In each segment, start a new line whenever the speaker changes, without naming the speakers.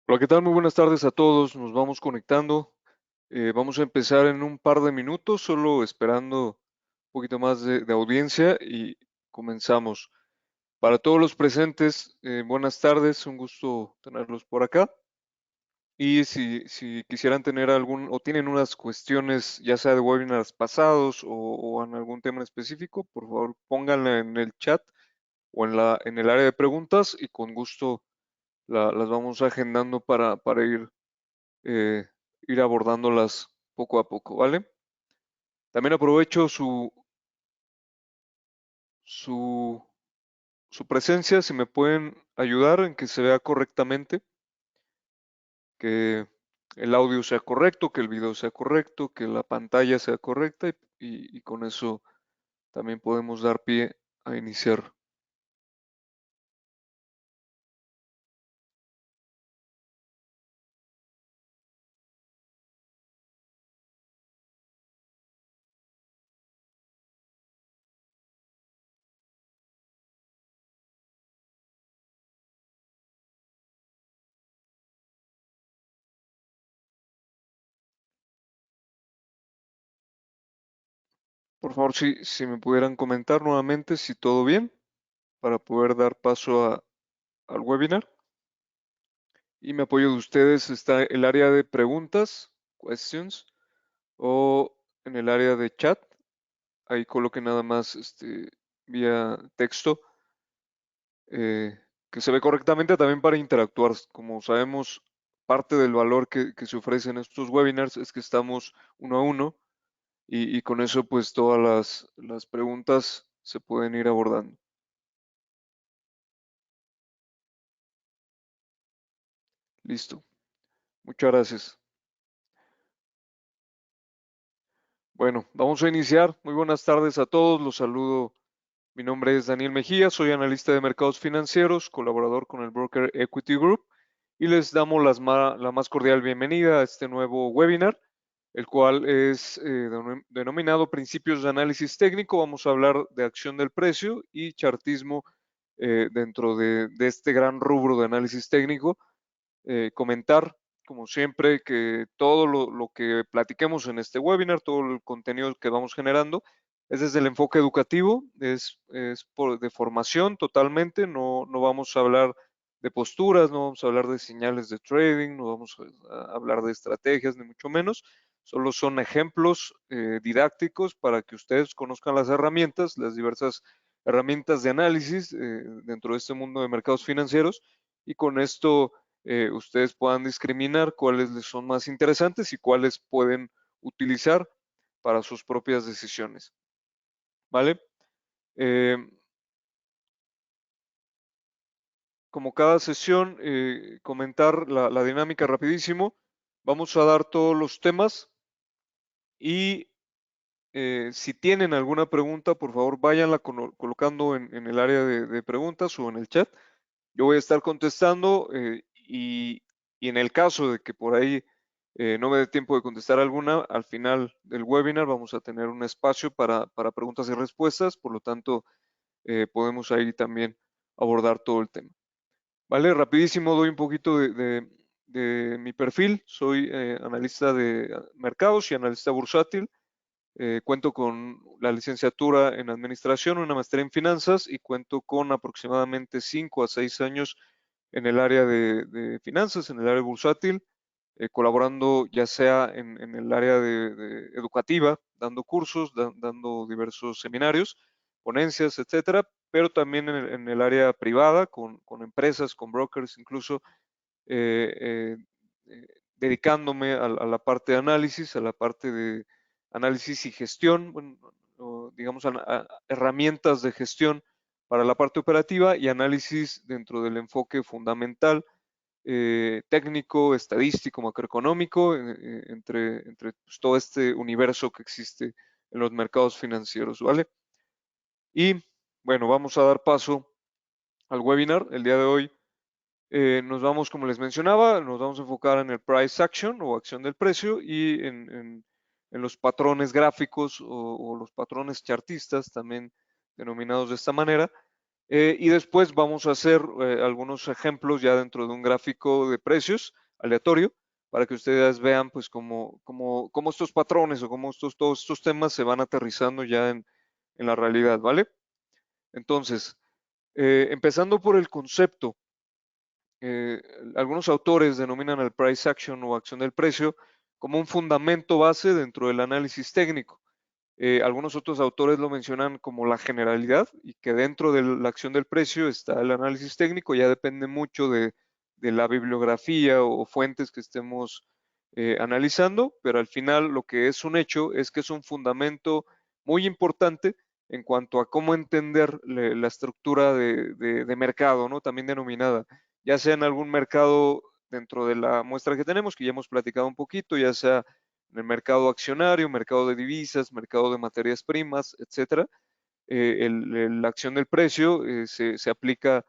Hola, ¿qué tal? Muy buenas tardes a todos. Nos vamos conectando. Vamos a empezar en un par de minutos, solo esperando un poquito más de audiencia y comenzamos. Para todos los presentes, buenas tardes, un gusto tenerlos por acá. Y si quisieran tener algún o tienen unas cuestiones, ya sea de webinars pasados o en algún tema en específico, por favor pónganla en el chat o en el área de preguntas y con gusto las vamos agendando para eh, ir abordándolas poco a poco, ¿vale? También aprovecho su, su presencia, si me pueden ayudar en que se vea correctamente, que el audio sea correcto, que el video sea correcto, que la pantalla sea correcta y con eso también podemos dar pie a iniciar. Por favor, si me pudieran comentar nuevamente si todo bien para poder dar paso al webinar. Y me apoyo de ustedes está el área de preguntas, questions, o en el área de chat. Ahí coloque nada más vía texto que se ve correctamente también para interactuar. Como sabemos, parte del valor que se ofrece en estos webinars es que estamos uno a uno y con eso pues todas las preguntas se pueden ir abordando. Listo. Muchas gracias. Bueno, vamos a iniciar. Muy buenas tardes a todos. Los saludo. Mi nombre es Daniel Mejía, soy analista de mercados financieros, colaborador con el broker Equity Group y les damos la más cordial bienvenida a este nuevo webinar, el cual es denominado Principios de Análisis Técnico. Vamos a hablar de acción del precio y chartismo dentro de este gran rubro de análisis técnico. Comentar, como siempre, que todo lo que platiquemos en este webinar, todo el contenido que vamos generando, es desde el enfoque educativo, de formación totalmente, no vamos a hablar de posturas, no vamos a hablar de señales de trading, no vamos a hablar de estrategias, ni mucho menos. Solo son ejemplos didácticos para que ustedes conozcan las herramientas, las diversas herramientas de análisis dentro de este mundo de mercados financieros y con esto ustedes puedan discriminar cuáles les son más interesantes y cuáles pueden utilizar para sus propias decisiones. ¿Vale? Eh, Como cada sesión, comentar la dinámica rapidísimo. Vamos a dar todos los temas y si tienen alguna pregunta, por favor, váyanla colocando en el área de preguntas o en el chat. Yo voy a estar contestando y en el caso de que por ahí no me dé tiempo de contestar alguna, al final del webinar vamos a tener un espacio para preguntas y respuestas, por lo tanto podemos ahí también abordar todo el tema. Vale, rapidísimo doy un poquito de mi perfil. Soy analista de mercados y analista bursátil. Cuento con la licenciatura en administración, una maestría en finanzas y cuento con aproximadamente 5 a 6 años en el área de finanzas, en el área bursátil, colaborando ya sea en el área de educativa, dando cursos, dando diversos seminarios, ponencias, etcétera, pero también en el área privada, con empresas, con brokers, incluso eh, eh, eh, dedicándome a la parte de análisis, a la parte de análisis y gestión, bueno, digamos, herramientas de gestión para la parte operativa y análisis dentro del enfoque fundamental, técnico, estadístico, macroeconómico, entre pues, todo este universo que existe en los mercados financieros, ¿vale? Y bueno, vamos a dar paso al webinar. El día de hoy nos vamos, como les mencionaba, nos vamos a enfocar en el price action o acción del precio y en los patrones gráficos o los patrones chartistas, también denominados de esta manera, Y después vamos a hacer algunos ejemplos ya dentro de un gráfico de precios aleatorio para que ustedes vean pues cómo estos patrones o cómo todos estos temas se van aterrizando ya en la realidad, ¿vale? Entonces, empezando por el concepto, eh, algunos autores denominan el price action o acción del precio como un fundamento base dentro del análisis técnico. Algunos otros autores lo mencionan como la generalidad y que dentro de la acción del precio está el análisis técnico, ya depende mucho de la bibliografía o fuentes que estemos analizando, pero al final lo que es un hecho es que es un fundamento muy importante en cuanto a cómo entender la estructura de mercado, ¿no? También denominada, ya sea en algún mercado dentro de la muestra que tenemos, que ya hemos platicado un poquito, ya sea en el mercado accionario, mercado de divisas, mercado de materias primas, etcétera. La acción del precio se aplica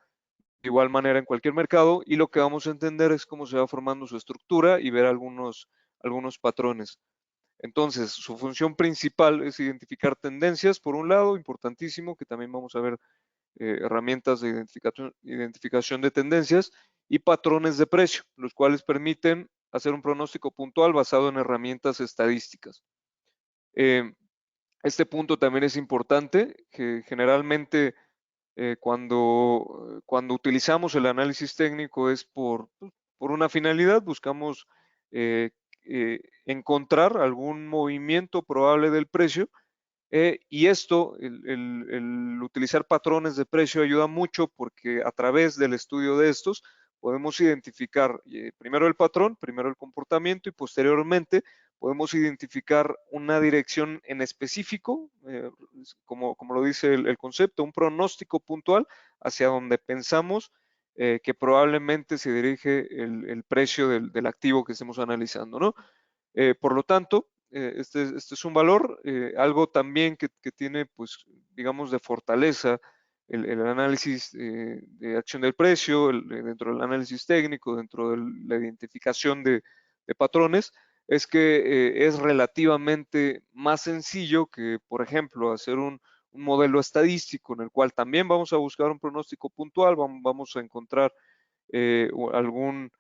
de igual manera en cualquier mercado y lo que vamos a entender es cómo se va formando su estructura y ver algunos patrones. Entonces, su función principal es identificar tendencias, por un lado, importantísimo, que también vamos a ver herramientas de identificación de tendencias y patrones de precio, los cuales permiten hacer un pronóstico puntual basado en herramientas estadísticas. Eh, este punto también es importante, que generalmente cuando utilizamos el análisis técnico es por una finalidad, buscamos eh, encontrar algún movimiento probable del precio y esto, el utilizar patrones de precio ayuda mucho porque a través del estudio de estos podemos identificar primero el patrón, primero el comportamiento y posteriormente podemos identificar una dirección en específico, como lo dice el concepto, un pronóstico puntual hacia donde pensamos que probablemente se dirige el precio del activo que estemos analizando, ¿no? Por lo tanto, este es un valor, algo también que tiene, pues, digamos, de fortaleza el análisis de acción del precio, dentro del análisis técnico, dentro de la identificación de patrones, es que es relativamente más sencillo que, por ejemplo, hacer un modelo estadístico en el cual también vamos a buscar un pronóstico puntual, vamos a encontrar algún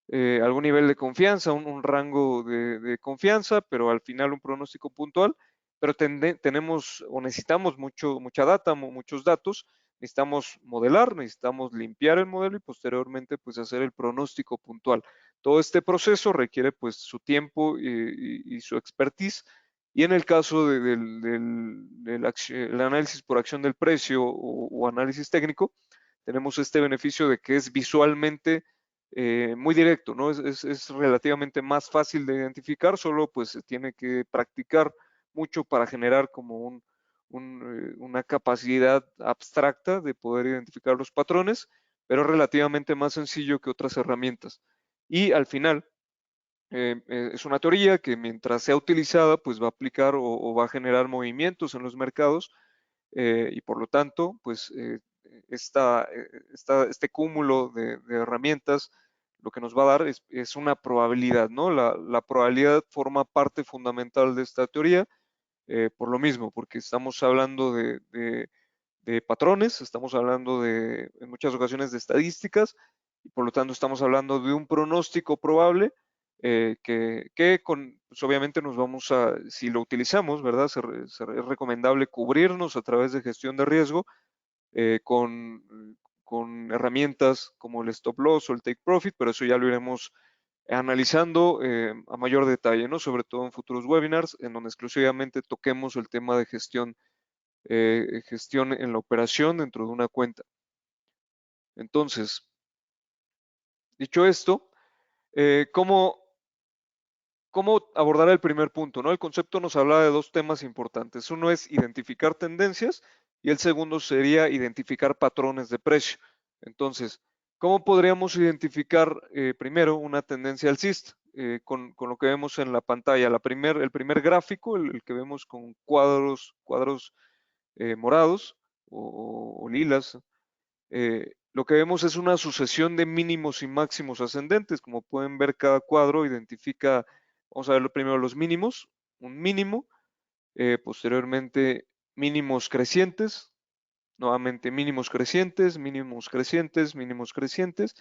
nivel de confianza, un rango de confianza, pero al final un pronóstico puntual, pero tenemos o necesitamos mucha data, muchos datos, necesitamos modelar, necesitamos limpiar el modelo y posteriormente pues hacer el pronóstico puntual. Todo este proceso requiere pues su tiempo y su expertise. Y en el caso del análisis por acción del precio o análisis técnico, tenemos este beneficio de que es visualmente muy directo, ¿no? Es relativamente más fácil de identificar, solo pues se tiene que practicar mucho para generar como una capacidad abstracta de poder identificar los patrones, pero relativamente más sencillo que otras herramientas. Y al final, es una teoría que mientras sea utilizada, pues va a aplicar o va a generar movimientos en los mercados y por lo tanto, pues este cúmulo de herramientas lo que nos va a dar es una probabilidad, ¿no? La probabilidad forma parte fundamental de esta teoría, por lo mismo, porque estamos hablando de patrones, estamos hablando en muchas ocasiones de estadísticas, y por lo tanto estamos hablando de un pronóstico probable pues obviamente nos vamos si lo utilizamos, ¿verdad? Es recomendable cubrirnos a través de gestión de riesgo eh, con, con herramientas como el stop loss o el take profit, pero eso ya lo iremos analizando a mayor detalle, ¿no? Sobre todo en futuros webinars, en donde exclusivamente toquemos el tema de gestión en la operación dentro de una cuenta. Entonces, dicho esto, ¿cómo abordar el primer punto? ¿No? El concepto nos habla de dos temas importantes. Uno es identificar tendencias y el segundo sería identificar patrones de precio. Entonces, ¿cómo podríamos identificar primero una tendencia alcista? Con lo que vemos en la pantalla, el primer gráfico, el que vemos con cuadros morados o lilas, lo que vemos es una sucesión de mínimos y máximos ascendentes. Como pueden ver, cada cuadro identifica, vamos a ver primero los mínimos, un mínimo, posteriormente mínimos crecientes, nuevamente mínimos crecientes, mínimos crecientes, mínimos crecientes,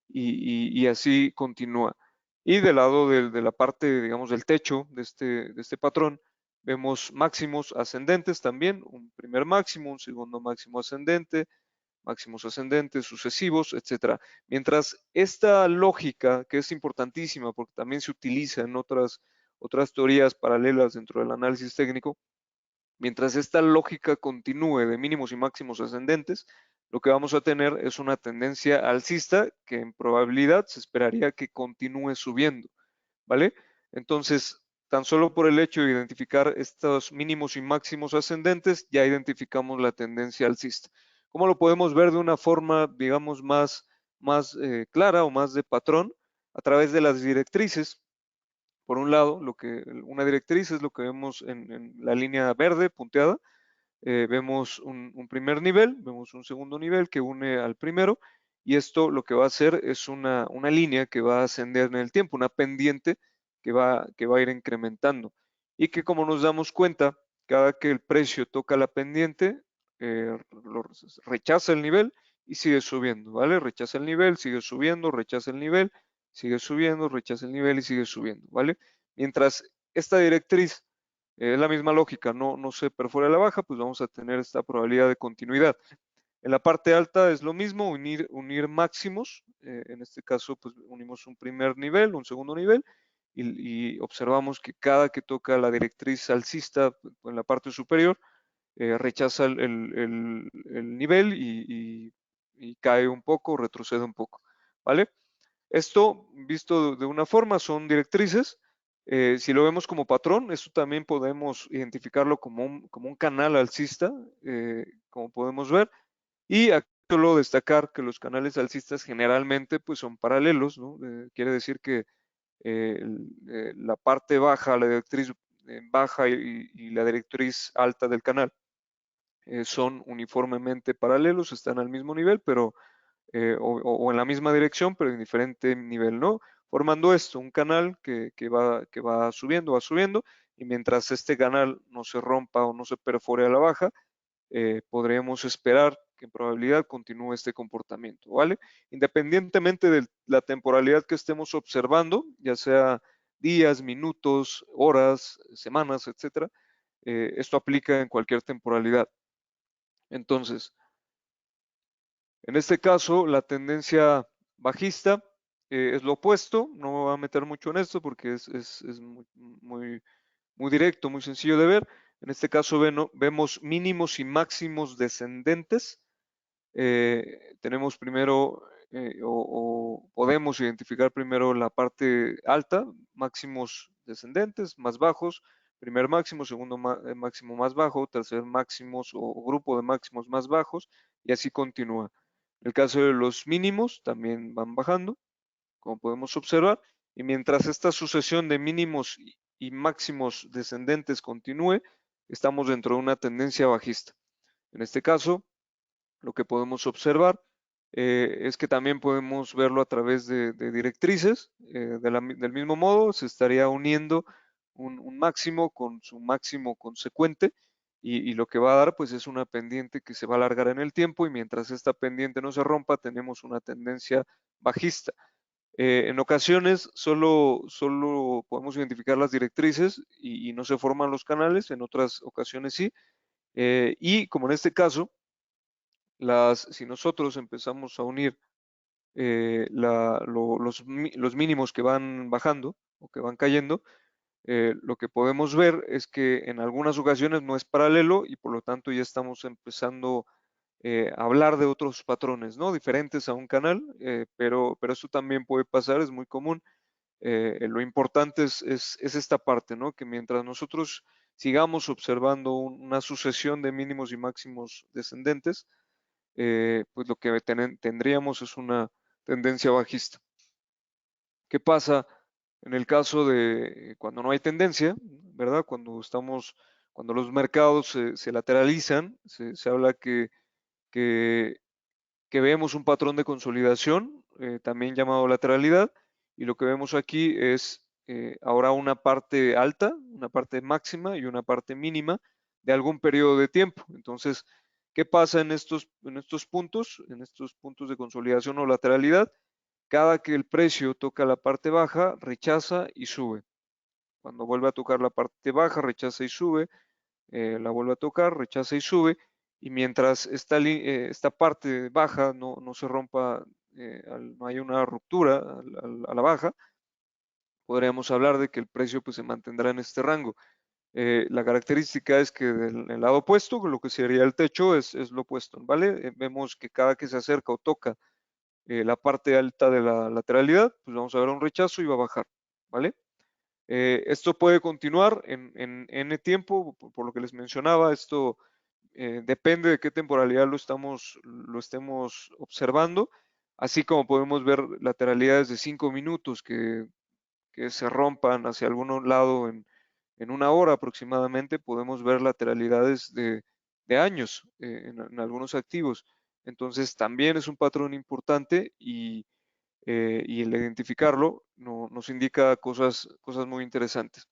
y así continúa. Y del lado de la parte, digamos, del techo de este patrón, vemos máximos ascendentes también, un primer máximo, un segundo máximo ascendente, máximos ascendentes, sucesivos, etcétera. Mientras esta lógica, que es importantísima porque también se utiliza en otras teorías paralelas dentro del análisis técnico, mientras esta lógica continúe de mínimos y máximos ascendentes, lo que vamos a tener es una tendencia alcista que en probabilidad se esperaría que continúe subiendo, ¿vale? Entonces, tan solo por el hecho de identificar estos mínimos y máximos ascendentes, ya identificamos la tendencia alcista. ¿Cómo lo podemos ver de una forma, digamos, más clara o más de patrón? A través de las directrices. Por un lado, una directriz es lo que vemos en la línea verde punteada. Vemos un primer nivel, vemos un segundo nivel que une al primero, y esto lo que va a hacer es una línea que va a ascender en el tiempo, una pendiente que va a ir incrementando, y que, como nos damos cuenta, cada que el precio toca la pendiente, rechaza el nivel y sigue subiendo, ¿vale? Rechaza el nivel, sigue subiendo, rechaza el nivel, sigue subiendo, rechaza el nivel y sigue subiendo, ¿vale? Mientras esta directriz es la misma lógica, no se perfora la baja, pues vamos a tener esta probabilidad de continuidad. En la parte alta es lo mismo, unir máximos. En este caso, pues unimos un primer nivel, un segundo nivel, y observamos que cada que toca la directriz alcista en la parte superior, rechaza el nivel y cae un poco, retrocede un poco, ¿vale? Esto, visto de una forma, son directrices. Si lo vemos como patrón, esto también podemos identificarlo como un canal alcista, como podemos ver. Y aquí solo destacar que los canales alcistas generalmente pues, son paralelos, ¿no? Quiere decir que la parte baja, la directriz baja y la directriz alta del canal son uniformemente paralelos, están al mismo nivel, pero o en la misma dirección, pero en diferente nivel, ¿no? Formando esto, un canal que va subiendo, y mientras este canal no se rompa o no se perfore a la baja, podríamos esperar que en probabilidad continúe este comportamiento, ¿vale? Independientemente de la temporalidad que estemos observando, ya sea días, minutos, horas, semanas, etcétera, esto aplica en cualquier temporalidad. Entonces, en este caso, la tendencia bajista es lo opuesto. No me voy a meter mucho en esto porque es muy directo, muy sencillo de ver. En este caso vemos mínimos y máximos descendentes. Tenemos primero, o podemos identificar primero la parte alta, máximos descendentes, más bajos, primer máximo, segundo máximo más bajo, tercer máximos o grupo de máximos más bajos, y así continúa. En el caso de los mínimos, también van bajando, como podemos observar, y mientras esta sucesión de mínimos y máximos descendentes continúe, estamos dentro de una tendencia bajista. En este caso, lo que podemos observar es que también podemos verlo a través de directrices. Del mismo modo, se estaría uniendo un máximo con su máximo consecuente, y lo que va a dar pues es una pendiente que se va a alargar en el tiempo, y mientras esta pendiente no se rompa tenemos una tendencia bajista. En ocasiones solo podemos identificar las directrices y no se forman los canales, en otras ocasiones sí. Y como en este caso, si nosotros empezamos a unir los mínimos que van bajando o que van cayendo, lo que podemos ver es que en algunas ocasiones no es paralelo, y por lo tanto ya estamos empezando a hablar de otros patrones, ¿no? Diferentes a un canal, pero eso también puede pasar, es muy común. Lo importante es esta parte, ¿no? Que mientras nosotros sigamos observando una sucesión de mínimos y máximos descendentes, pues lo que tendríamos es una tendencia bajista. ¿Qué pasa en el caso de cuando no hay tendencia, verdad? Cuando los mercados se lateralizan, se habla que, que vemos un patrón de consolidación, también llamado lateralidad, y lo que vemos aquí es ahora una parte alta, una parte máxima y una parte mínima de algún periodo de tiempo. Entonces, ¿Qué pasa en estos puntos de consolidación o lateralidad? Cada que el precio toca la parte baja, rechaza y sube. Cuando vuelve a tocar la parte baja, rechaza y sube, la vuelve a tocar, rechaza y sube, y mientras esta parte baja no se rompa, no hay una ruptura a la baja, podríamos hablar de que el precio pues, se mantendrá en este rango. La característica es que del lado opuesto, lo que sería el techo, es lo opuesto, ¿vale? Vemos que cada que se acerca o toca la parte alta de la lateralidad, pues vamos a ver un rechazo y va a bajar, ¿vale? Esto puede continuar en N tiempo, por lo que les mencionaba, esto depende de qué temporalidad lo estemos observando, así como podemos ver lateralidades de 5 minutos que se rompan hacia algún lado en una hora aproximadamente, podemos ver lateralidades de años en algunos activos. Entonces también es un patrón importante y el identificarlo nos indica cosas muy interesantes.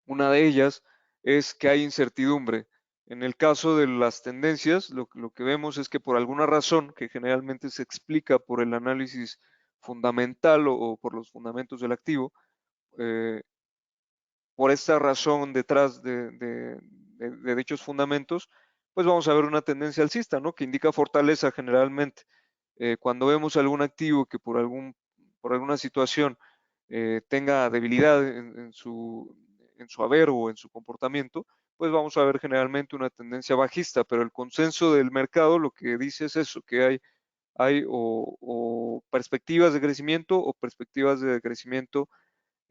Una de ellas es que hay incertidumbre. En el caso de las tendencias, lo que vemos es que por alguna razón, que generalmente se explica por el análisis fundamental o por los fundamentos del activo, eh, por esta razón detrás de dichos fundamentos, pues vamos a ver una tendencia alcista, ¿no? Que indica fortaleza generalmente. Cuando vemos algún activo que por alguna situación tenga debilidad en su haber o en su comportamiento, pues vamos a ver generalmente una tendencia bajista, pero el consenso del mercado lo que dice es eso, que hay o perspectivas de crecimiento o perspectivas de crecimiento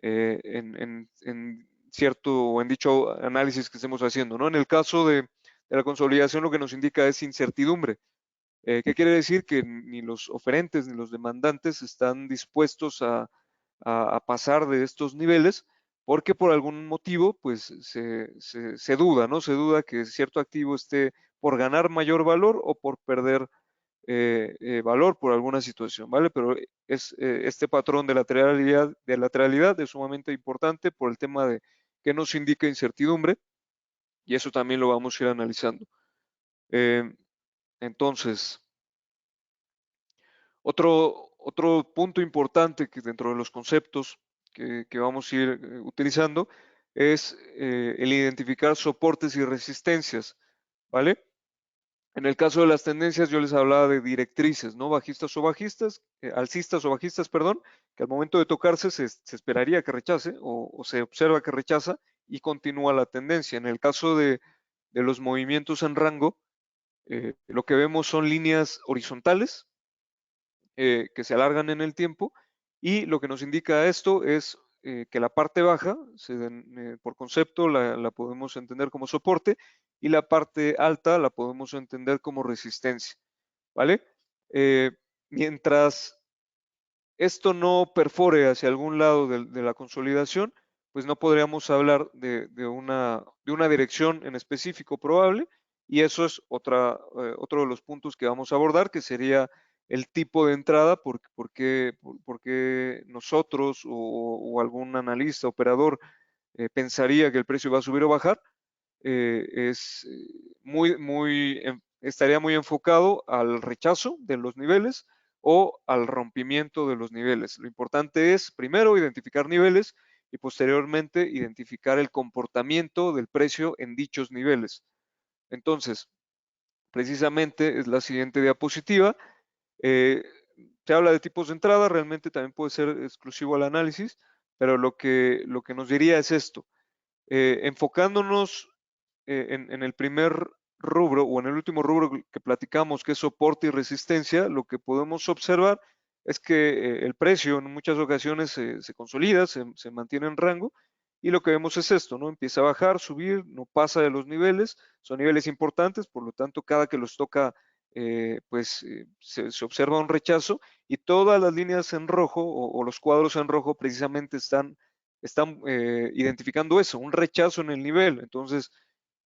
en cierto o en dicho análisis que estemos haciendo, ¿no? En el caso de la consolidación, lo que nos indica es incertidumbre. ¿Qué quiere decir? Que ni los oferentes ni los demandantes están dispuestos a pasar de estos niveles porque por algún motivo pues se duda, ¿no? Se duda que cierto activo esté por ganar mayor valor o por perder valor por alguna situación, ¿vale? Pero este patrón de lateralidad es sumamente importante por el tema de que nos indica incertidumbre y eso también lo vamos a ir analizando. Eh, entonces, otro punto importante que dentro de los conceptos que vamos a ir utilizando es el identificar soportes y resistencias, ¿vale? En el caso de las tendencias, yo les hablaba de directrices, ¿no? Alcistas o bajistas, perdón, que al momento de tocarse se esperaría que rechace o se observa que rechaza y continúa la tendencia. En el caso de los movimientos en rango, lo que vemos son líneas horizontales que se alargan en el tiempo y lo que nos indica esto es que la parte baja, por concepto, la podemos entender como soporte y la parte alta la podemos entender como resistencia, ¿vale? Eh, mientras esto no perfore hacia algún lado de la consolidación, pues no podríamos hablar de una dirección en específico probable y eso es otro de los puntos que vamos a abordar, que sería el tipo de entrada, por qué nosotros o algún analista, operador, pensaría que el precio va a subir o bajar, es estaría muy enfocado al rechazo de los niveles o al rompimiento de los niveles. Lo importante es primero identificar niveles y posteriormente identificar el comportamiento del precio en dichos niveles. Entonces, precisamente es la siguiente diapositiva. Eh, se habla de tipos de entrada, realmente también puede ser exclusivo al análisis, pero lo que nos diría es esto. Enfocándonos en el primer rubro o en el último rubro que platicamos, que es soporte y resistencia, lo que podemos observar es que el precio en muchas ocasiones se consolida, se mantiene en rango y lo que vemos es esto, ¿no? Empieza a bajar, subir, no pasa de los niveles, son niveles importantes, por lo tanto, cada que los toca, se observa un rechazo y todas las líneas en rojo o los cuadros en rojo precisamente están identificando eso, un rechazo en el nivel. Entonces,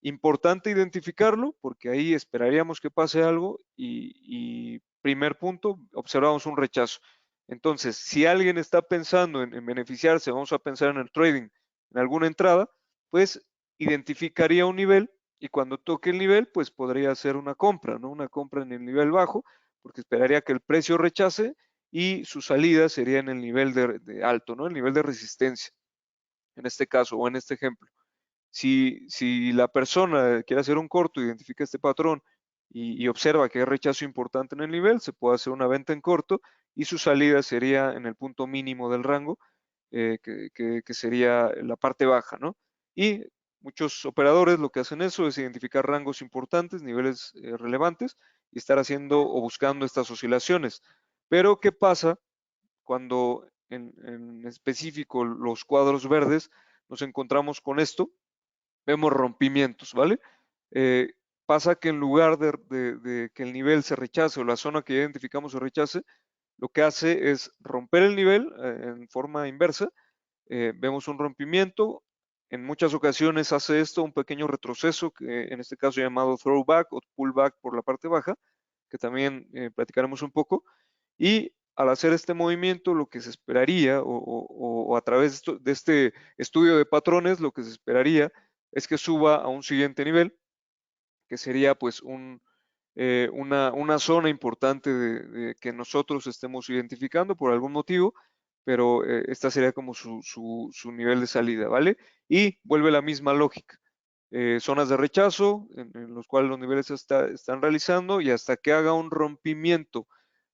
importante identificarlo porque ahí esperaríamos que pase algo y primer punto, observamos un rechazo. Entonces, si alguien está pensando en beneficiarse, vamos a pensar en el trading, en alguna entrada, pues identificaría un nivel y cuando toque el nivel, pues podría hacer una compra, ¿no? Una compra en el nivel bajo, porque esperaría que el precio rechace y su salida sería en el nivel de alto, ¿no? El nivel de resistencia, en este caso o en este ejemplo. Si la persona quiere hacer un corto, identifica este patrón y observa que hay rechazo importante en el nivel, se puede hacer una venta en corto y su salida sería en el punto mínimo del rango, que sería la parte baja, ¿no? Y muchos operadores lo que hacen eso es identificar rangos importantes, niveles relevantes y estar haciendo o buscando estas oscilaciones. Pero, ¿qué pasa cuando en específico los cuadros verdes nos encontramos con esto? Vemos rompimientos, ¿vale? Eh, Pasa que en lugar de que el nivel se rechace o la zona que ya identificamos se rechace, lo que hace es romper el nivel en forma inversa. Vemos un rompimiento. En muchas ocasiones hace esto un pequeño retroceso, que en este caso llamado throwback o pullback por la parte baja, que también platicaremos un poco. Y al hacer este movimiento, lo que se esperaría, o a través de este estudio de patrones, lo que se esperaría es que suba a un siguiente nivel, que sería pues una zona importante de que nosotros estemos identificando por algún motivo, pero esta sería como su nivel de salida, ¿vale? Y vuelve la misma lógica. Zonas de rechazo en los cuales los niveles están realizando y hasta que haga un rompimiento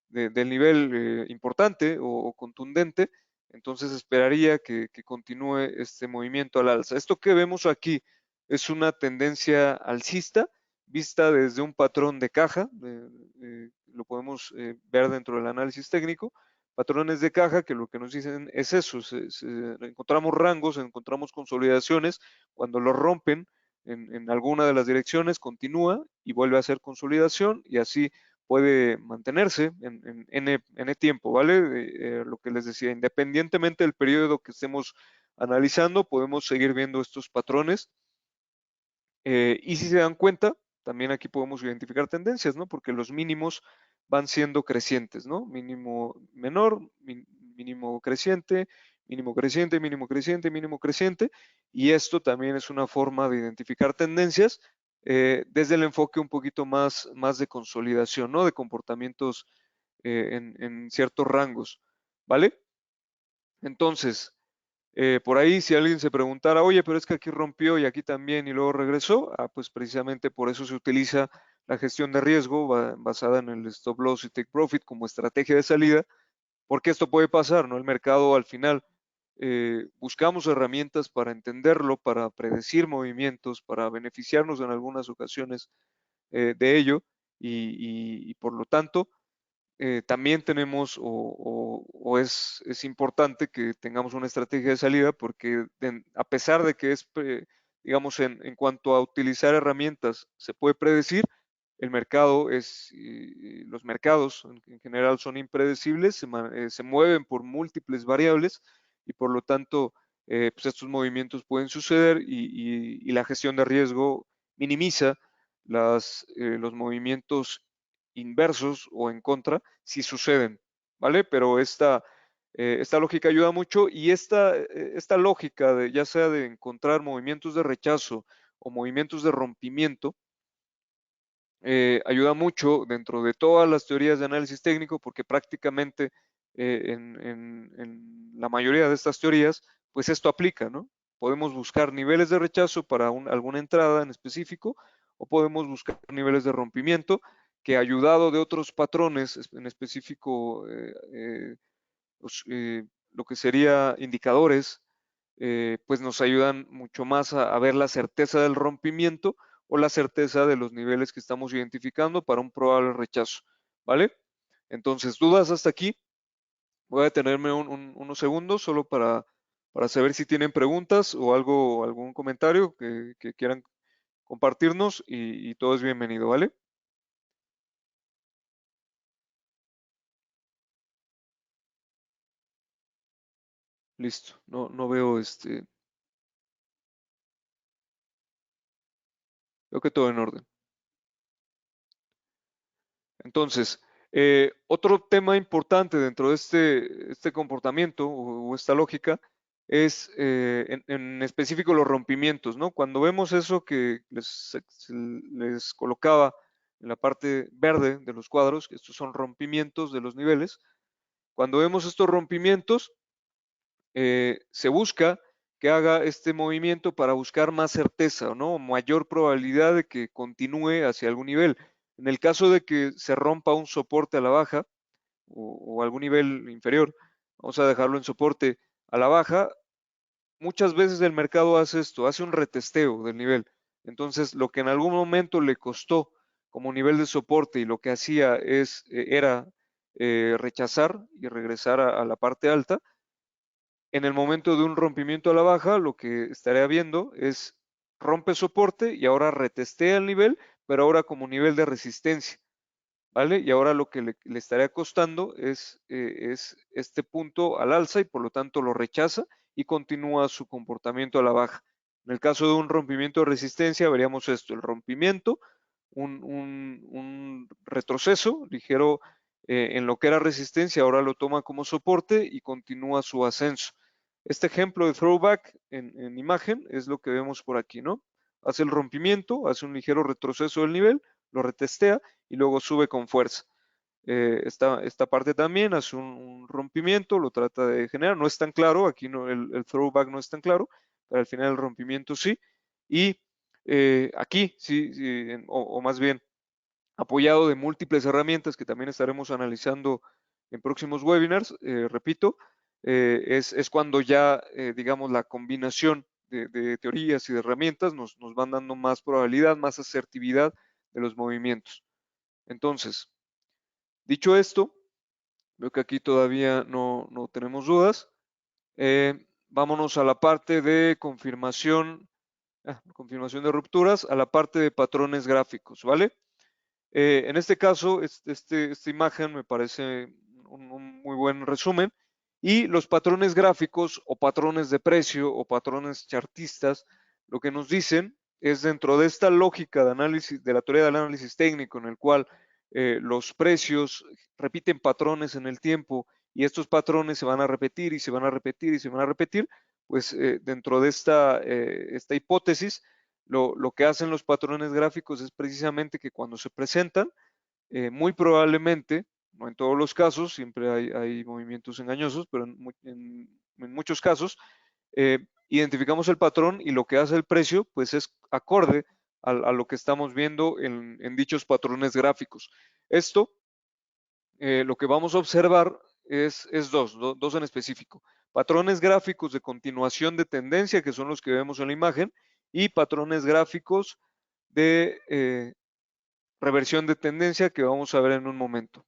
del nivel importante o contundente, entonces esperaría que continúe este movimiento al alza. Esto que vemos aquí es una tendencia alcista vista desde un patrón de caja, lo podemos ver dentro del análisis técnico, patrones de caja que lo que nos dicen es eso, encontramos rangos, encontramos consolidaciones, cuando los rompen en alguna de las direcciones continúa y vuelve a hacer consolidación y así puede mantenerse en N tiempo, ¿vale? Lo que les decía, independientemente del periodo que estemos analizando, podemos seguir viendo estos patrones. Y si se dan cuenta, también aquí podemos identificar tendencias, ¿no? Porque los mínimos van siendo crecientes, ¿no? Mínimo menor, mínimo creciente, mínimo creciente, mínimo creciente, mínimo creciente. Y esto también es una forma de identificar tendencias desde el enfoque un poquito más de consolidación, ¿no? De comportamientos en ciertos rangos, ¿vale? Entonces, por ahí, si alguien se preguntara, oye, pero es que aquí rompió y aquí también y luego regresó, pues precisamente por eso se utiliza la gestión de riesgo basada en el stop loss y take profit como estrategia de salida, porque esto puede pasar, ¿no? El mercado al final buscamos herramientas para entenderlo, para predecir movimientos, para beneficiarnos en algunas ocasiones de ello y por lo tanto también tenemos o es importante que tengamos una estrategia de salida porque a pesar de que digamos, en cuanto a utilizar herramientas se puede predecir, el mercado los mercados en general son impredecibles, se mueven por múltiples variables y por lo tanto pues estos movimientos pueden suceder y la gestión de riesgo minimiza los movimientos inversos o en contra si suceden, ¿vale? Pero esta lógica ayuda mucho y esta lógica de ya sea de encontrar movimientos de rechazo o movimientos de rompimiento, ayuda mucho dentro de todas las teorías de análisis técnico porque prácticamente en la mayoría de estas teorías, pues esto aplica, ¿no? Podemos buscar niveles de rechazo para alguna entrada en específico o podemos buscar niveles de rompimiento que ayudado de otros patrones, en específico lo que sería indicadores, pues nos ayudan mucho más a ver la certeza del rompimiento o la certeza de los niveles que estamos identificando para un probable rechazo, ¿vale? Entonces, dudas hasta aquí. Voy a detenerme unos segundos solo para saber si tienen preguntas o algún comentario que quieran compartirnos y todo es bienvenido, ¿vale? Listo, no veo veo que todo en orden. Entonces, otro tema importante dentro de este comportamiento o esta lógica es en específico los rompimientos, ¿no? Cuando vemos eso que les colocaba en la parte verde de los cuadros, que estos son rompimientos de los niveles, cuando vemos estos rompimientos, se busca que haga este movimiento para buscar más certeza, ¿no? Mayor probabilidad de que continúe hacia algún nivel. En el caso de que se rompa un soporte a la baja o algún nivel inferior, vamos a dejarlo en soporte a la baja. Muchas veces el mercado hace esto, hace un retesteo del nivel. Entonces, lo que en algún momento le costó como nivel de soporte y lo que hacía era rechazar y regresar a la parte alta, en el momento de un rompimiento a la baja, lo que estaría viendo es rompe soporte y ahora retestea el nivel, pero ahora como nivel de resistencia, ¿vale? Y ahora lo que le estaría costando es este punto al alza y por lo tanto lo rechaza y continúa su comportamiento a la baja. En el caso de un rompimiento de resistencia, veríamos esto, el rompimiento, un retroceso ligero en lo que era resistencia, ahora lo toma como soporte y continúa su ascenso. Este ejemplo de throwback en imagen es lo que vemos por aquí, ¿no? Hace el rompimiento, hace un ligero retroceso del nivel, lo retestea y luego sube con fuerza. Esta parte también hace un rompimiento, lo trata de generar, no es tan claro, aquí no, el throwback no es tan claro, pero al final el rompimiento sí. Y aquí sí, o más bien apoyado de múltiples herramientas que también estaremos analizando en próximos webinars, repito, es cuando ya, digamos, la combinación de teorías y de herramientas nos van dando más probabilidad, más asertividad de los movimientos. Entonces, dicho esto, veo que aquí todavía no tenemos dudas. Vámonos a la parte de confirmación de rupturas, a la parte de patrones gráficos, ¿vale? En este caso, esta imagen me parece un muy buen resumen. Y los patrones gráficos o patrones de precio o patrones chartistas, lo que nos dicen es dentro de esta lógica de análisis, de la teoría del análisis técnico, en el cual los precios repiten patrones en el tiempo y estos patrones se van a repetir y se van a repetir y se van a repetir, pues dentro de esta hipótesis, lo que hacen los patrones gráficos es precisamente que cuando se presentan, muy probablemente, no en todos los casos, siempre hay movimientos engañosos, pero en muchos casos, identificamos el patrón y lo que hace el precio, pues es acorde a lo que estamos viendo en dichos patrones gráficos. Esto, lo que vamos a observar es dos en específico. Patrones gráficos de continuación de tendencia, que son los que vemos en la imagen, y patrones gráficos de reversión de tendencia que vamos a ver en un momento,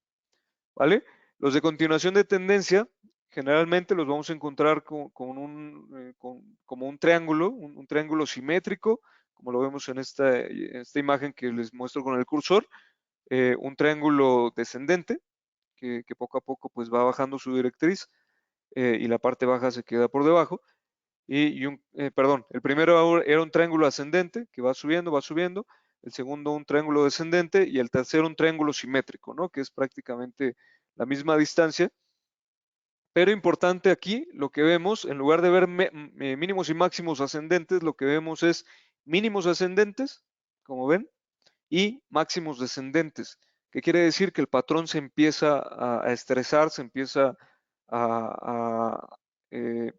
¿vale? Los de continuación de tendencia, generalmente los vamos a encontrar como un triángulo, un triángulo simétrico, como lo vemos en esta imagen que les muestro con el cursor, un triángulo descendente, que poco a poco pues va bajando su directriz y la parte baja se queda por debajo. Perdón, el primero era un triángulo ascendente que va subiendo, el segundo un triángulo descendente y el tercero un triángulo simétrico, ¿no? Que es prácticamente la misma distancia. Pero importante aquí, lo que vemos, en lugar de ver mínimos y máximos ascendentes, lo que vemos es mínimos ascendentes, como ven, y máximos descendentes, que quiere decir que el patrón se empieza a estresar, se empieza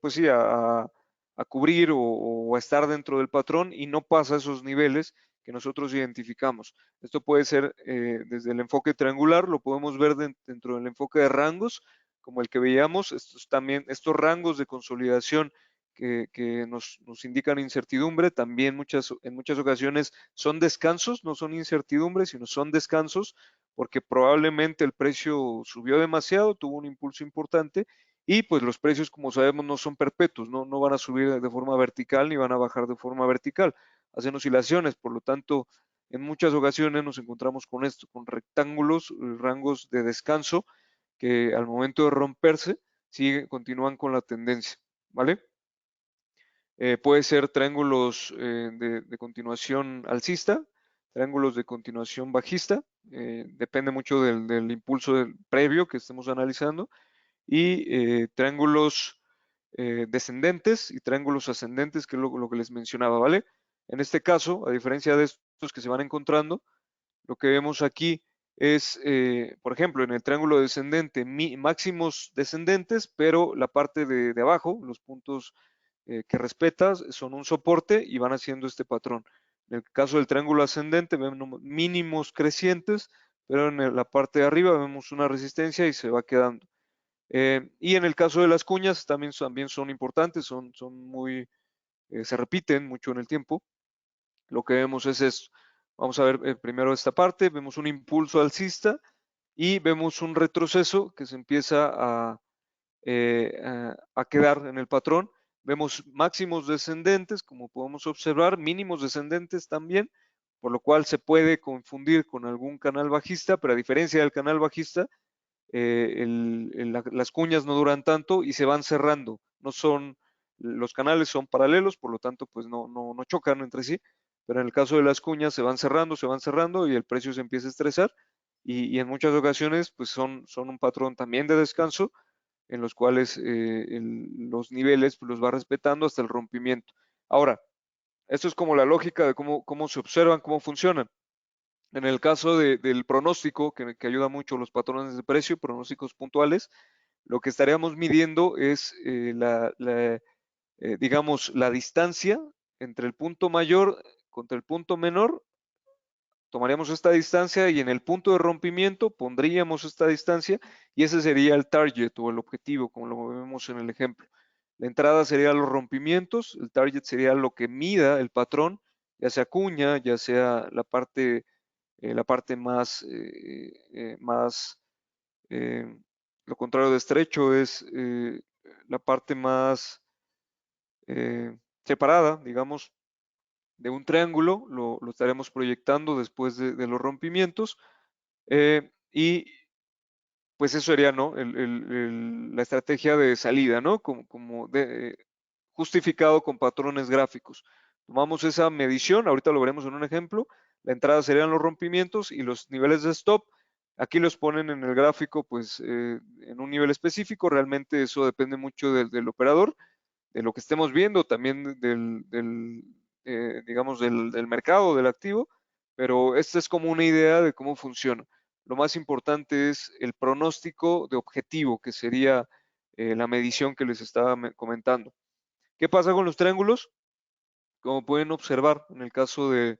pues sí, a cubrir o a estar dentro del patrón y no pasa esos niveles que nosotros identificamos. Esto puede ser desde el enfoque triangular, lo podemos ver dentro del enfoque de rangos, como el que veíamos, estos rangos de consolidación que nos indican incertidumbre, también en muchas ocasiones son descansos, no son incertidumbres, sino son descansos, porque probablemente el precio subió demasiado, tuvo un impulso importante y pues los precios, como sabemos, no son perpetuos, no van a subir de forma vertical ni van a bajar de forma vertical, hacen oscilaciones, por lo tanto, en muchas ocasiones nos encontramos con esto, con rectángulos, rangos de descanso, que al momento de romperse, continúan con la tendencia, ¿vale? Puede ser triángulos de continuación alcista, triángulos de continuación bajista, depende mucho del impulso previo que estemos analizando, y triángulos descendentes y triángulos ascendentes, que es lo que les mencionaba, ¿vale? En este caso, a diferencia de estos que se van encontrando, lo que vemos aquí es, por ejemplo, en el triángulo descendente, máximos descendentes, pero la parte de abajo, los puntos que respetas, son un soporte y van haciendo este patrón. En el caso del triángulo ascendente, vemos mínimos crecientes, pero en la parte de arriba vemos una resistencia y se va quedando. Y en el caso de las cuñas también son importantes, se repiten mucho en el tiempo. Lo que vemos es esto. Vamos a ver primero esta parte, vemos un impulso alcista y vemos un retroceso que se empieza a quedar en el patrón. Vemos máximos descendentes, como podemos observar, mínimos descendentes también, por lo cual se puede confundir con algún canal bajista, pero a diferencia del canal bajista, las cuñas no duran tanto y se van cerrando. Los canales son paralelos, por lo tanto, pues no chocan entre sí, pero en el caso de las cuñas se van cerrando y el precio se empieza a estresar y en muchas ocasiones, pues son un patrón también de descanso en los cuales los niveles pues, los va respetando hasta el rompimiento. Ahora, esto es como la lógica de cómo se observan, cómo funcionan. En el caso del pronóstico, que ayuda mucho los patrones de precio, pronósticos puntuales, lo que estaríamos midiendo es digamos, la distancia entre el punto mayor contra el punto menor. Tomaríamos esta distancia y en el punto de rompimiento pondríamos esta distancia y ese sería el target o el objetivo, como lo vemos en el ejemplo. La entrada sería los rompimientos, el target sería lo que mida el patrón, ya sea cuña, ya sea la parte más lo contrario de estrecho es la parte más separada, digamos, de un triángulo, lo estaremos proyectando después de los rompimientos y pues eso sería, ¿no? La estrategia de salida, ¿no? Justificado con patrones gráficos. Tomamos esa medición, ahorita lo veremos en un ejemplo. La entrada serían los rompimientos y los niveles de stop. Aquí los ponen en el gráfico, pues en un nivel específico. Realmente eso depende mucho del operador, de lo que estemos viendo, también digamos, del mercado, del activo. Pero esta es como una idea de cómo funciona. Lo más importante es el pronóstico de objetivo, que sería la medición que les estaba comentando. ¿Qué pasa con los triángulos? Como pueden observar, en el caso de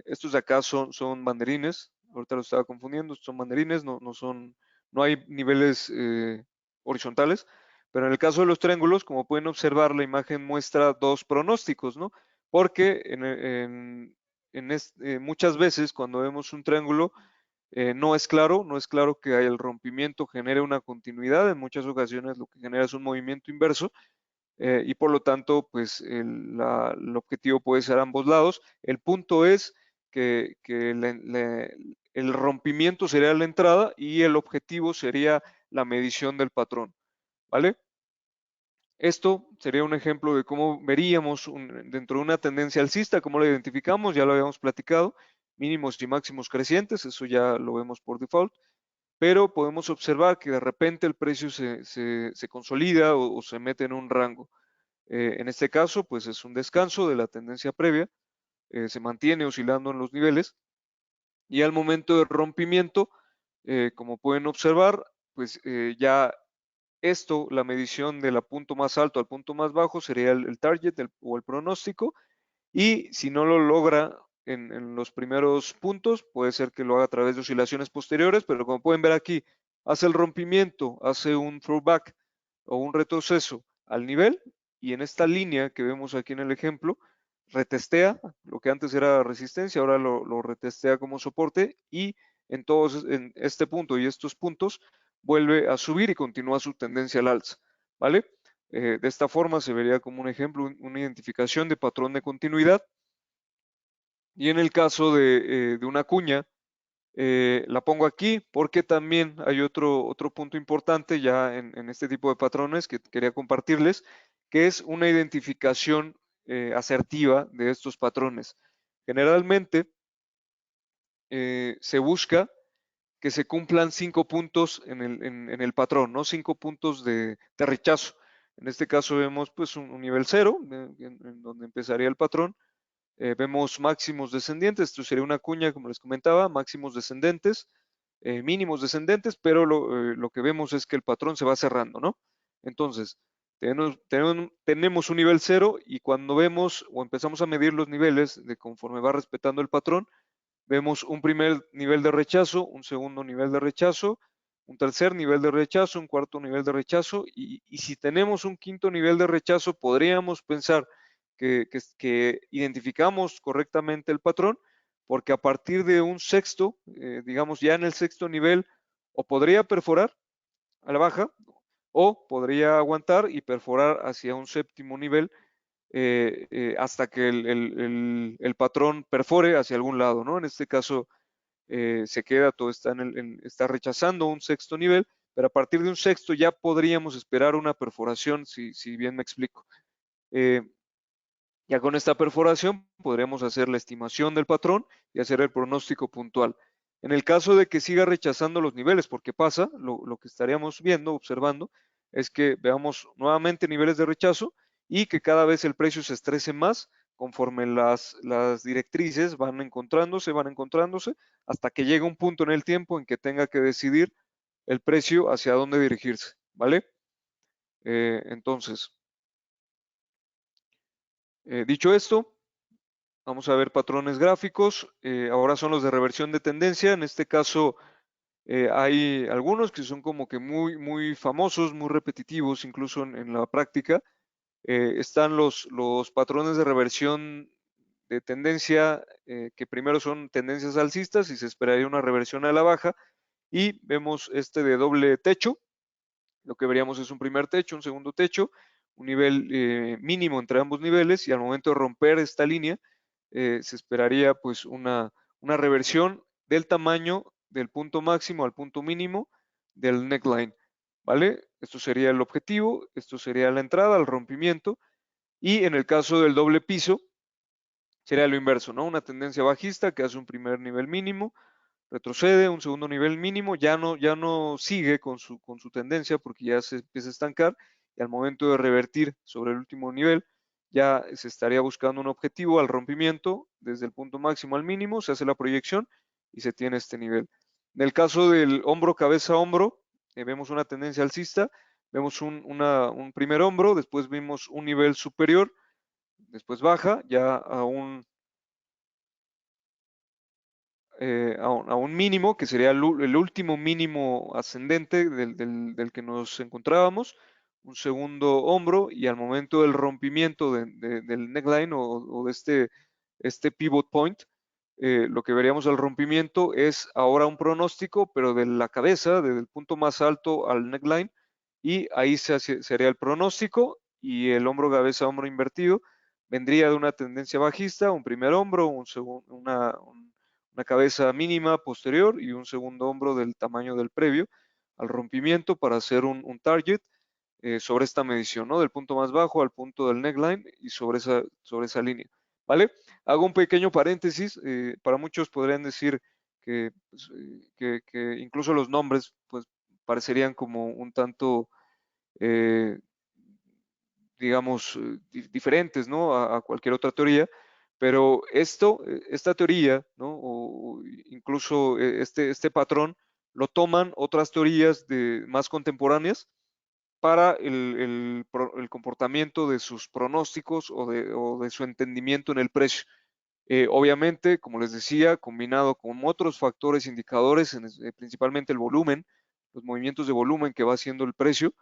estos de acá son banderines, ahorita lo estaba confundiendo, son banderines, no hay niveles horizontales, pero en el caso de los triángulos, como pueden observar, la imagen muestra dos pronósticos, ¿no? Porque muchas veces cuando vemos un triángulo, no es claro que el rompimiento genere una continuidad, en muchas ocasiones lo que genera es un movimiento inverso, y por lo tanto, pues el objetivo puede ser a ambos lados. El punto es que el rompimiento sería la entrada y el objetivo sería la medición del patrón, ¿vale? Esto sería un ejemplo de cómo veríamos dentro de una tendencia alcista, cómo la identificamos, ya lo habíamos platicado, mínimos y máximos crecientes, eso ya lo vemos por default, pero podemos observar que de repente el precio se consolida o se mete en un rango. En este caso, pues es un descanso de la tendencia previa, se mantiene oscilando en los niveles y al momento de rompimiento, como pueden observar, pues ya esto, la medición del punto más alto al punto más bajo sería el target o el pronóstico y si no lo logra en los primeros puntos, puede ser que lo haga a través de oscilaciones posteriores, pero como pueden ver aquí, hace el rompimiento, hace un throwback o un retroceso al nivel y en esta línea que vemos aquí en el ejemplo, retestea lo que antes era resistencia, ahora lo retestea como soporte y en este punto y estos puntos vuelve a subir y continúa su tendencia al alza, ¿vale? De esta forma se vería como un ejemplo, una identificación de patrón de continuidad. Y en el caso de una cuña, la pongo aquí porque también hay otro punto importante ya en este tipo de patrones que quería compartirles, que es una identificación asertiva de estos patrones. Generalmente se busca que se cumplan 5 puntos en el patrón, ¿no? 5 puntos de rechazo. En este caso vemos pues un nivel 0, en donde empezaría el patrón. Vemos máximos descendientes, esto sería una cuña, como les comentaba, máximos descendentes, mínimos descendentes, pero lo que vemos es que el patrón se va cerrando, ¿no? Entonces, tenemos un nivel 0 y cuando vemos o empezamos a medir los niveles de conforme va respetando el patrón, vemos un primer nivel de rechazo, un segundo nivel de rechazo, un tercer nivel de rechazo, un cuarto nivel de rechazo, y si tenemos un quinto nivel de rechazo, podríamos pensar que identificamos correctamente el patrón, porque a partir de un sexto, digamos ya en el sexto nivel, o podría perforar a la baja, o podría aguantar y perforar hacia un séptimo nivel, hasta que el patrón perfore hacia algún lado, ¿no? En este caso, se queda, todo está, está rechazando un sexto nivel, pero a partir de un sexto ya podríamos esperar una perforación, si bien me explico. Ya con esta perforación podríamos hacer la estimación del patrón y hacer el pronóstico puntual. En el caso de que siga rechazando los niveles, porque pasa, lo que estaríamos viendo, observando, es que veamos nuevamente niveles de rechazo y que cada vez el precio se estrese más conforme las directrices van encontrándose, hasta que llega un punto en el tiempo en que tenga que decidir el precio hacia dónde dirigirse, ¿vale? Entonces, dicho esto, vamos a ver patrones gráficos. Ahora son los de reversión de tendencia. En este caso, hay algunos que son como que muy famosos, muy repetitivos, incluso en la práctica. Están los patrones de reversión de tendencia, que primero son tendencias alcistas y se esperaría una reversión a la baja. Y vemos este de doble techo. Lo que veríamos es un primer techo, un segundo techo, un nivel mínimo entre ambos niveles, y al momento de romper esta línea, se esperaría pues una reversión del tamaño del punto máximo al punto mínimo del neckline, ¿vale? Esto sería el objetivo, esto sería la entrada al rompimiento, y en el caso del doble piso, sería lo inverso, ¿no? Una tendencia bajista que hace un primer nivel mínimo, retrocede un segundo nivel mínimo, ya no sigue con su tendencia porque ya se empieza a estancar, y al momento de revertir sobre el último nivel ya se estaría buscando un objetivo al rompimiento desde el punto máximo al mínimo, se hace la proyección y se tiene este nivel. En el caso del hombro, cabeza, hombro, vemos una tendencia alcista, vemos un primer hombro, después vimos un nivel superior, después baja ya a un mínimo, que sería el último mínimo ascendente del que nos encontrábamos, un segundo hombro, y al momento del rompimiento del neckline o de este pivot point, lo que veríamos al rompimiento es ahora un pronóstico, pero de la cabeza, desde el punto más alto al neckline, y ahí sería el pronóstico, y el hombro, cabeza, hombro invertido vendría de una tendencia bajista, un primer hombro, una cabeza mínima posterior y un segundo hombro del tamaño del previo al rompimiento para hacer un target, sobre esta medición, ¿no? Del punto más bajo al punto del neckline y sobre esa línea, ¿vale? Hago un pequeño paréntesis. Para muchos podrían decir pues, que incluso los nombres pues parecerían como un tanto, eh, digamos, diferentes, ¿no? A cualquier otra teoría, pero esta teoría, ¿no? O incluso este patrón, lo toman otras teorías más contemporáneas para el comportamiento de sus pronósticos o de su entendimiento en el precio. Obviamente, como les decía, combinado con otros factores indicadores, principalmente el volumen, los movimientos de volumen que va haciendo el precio,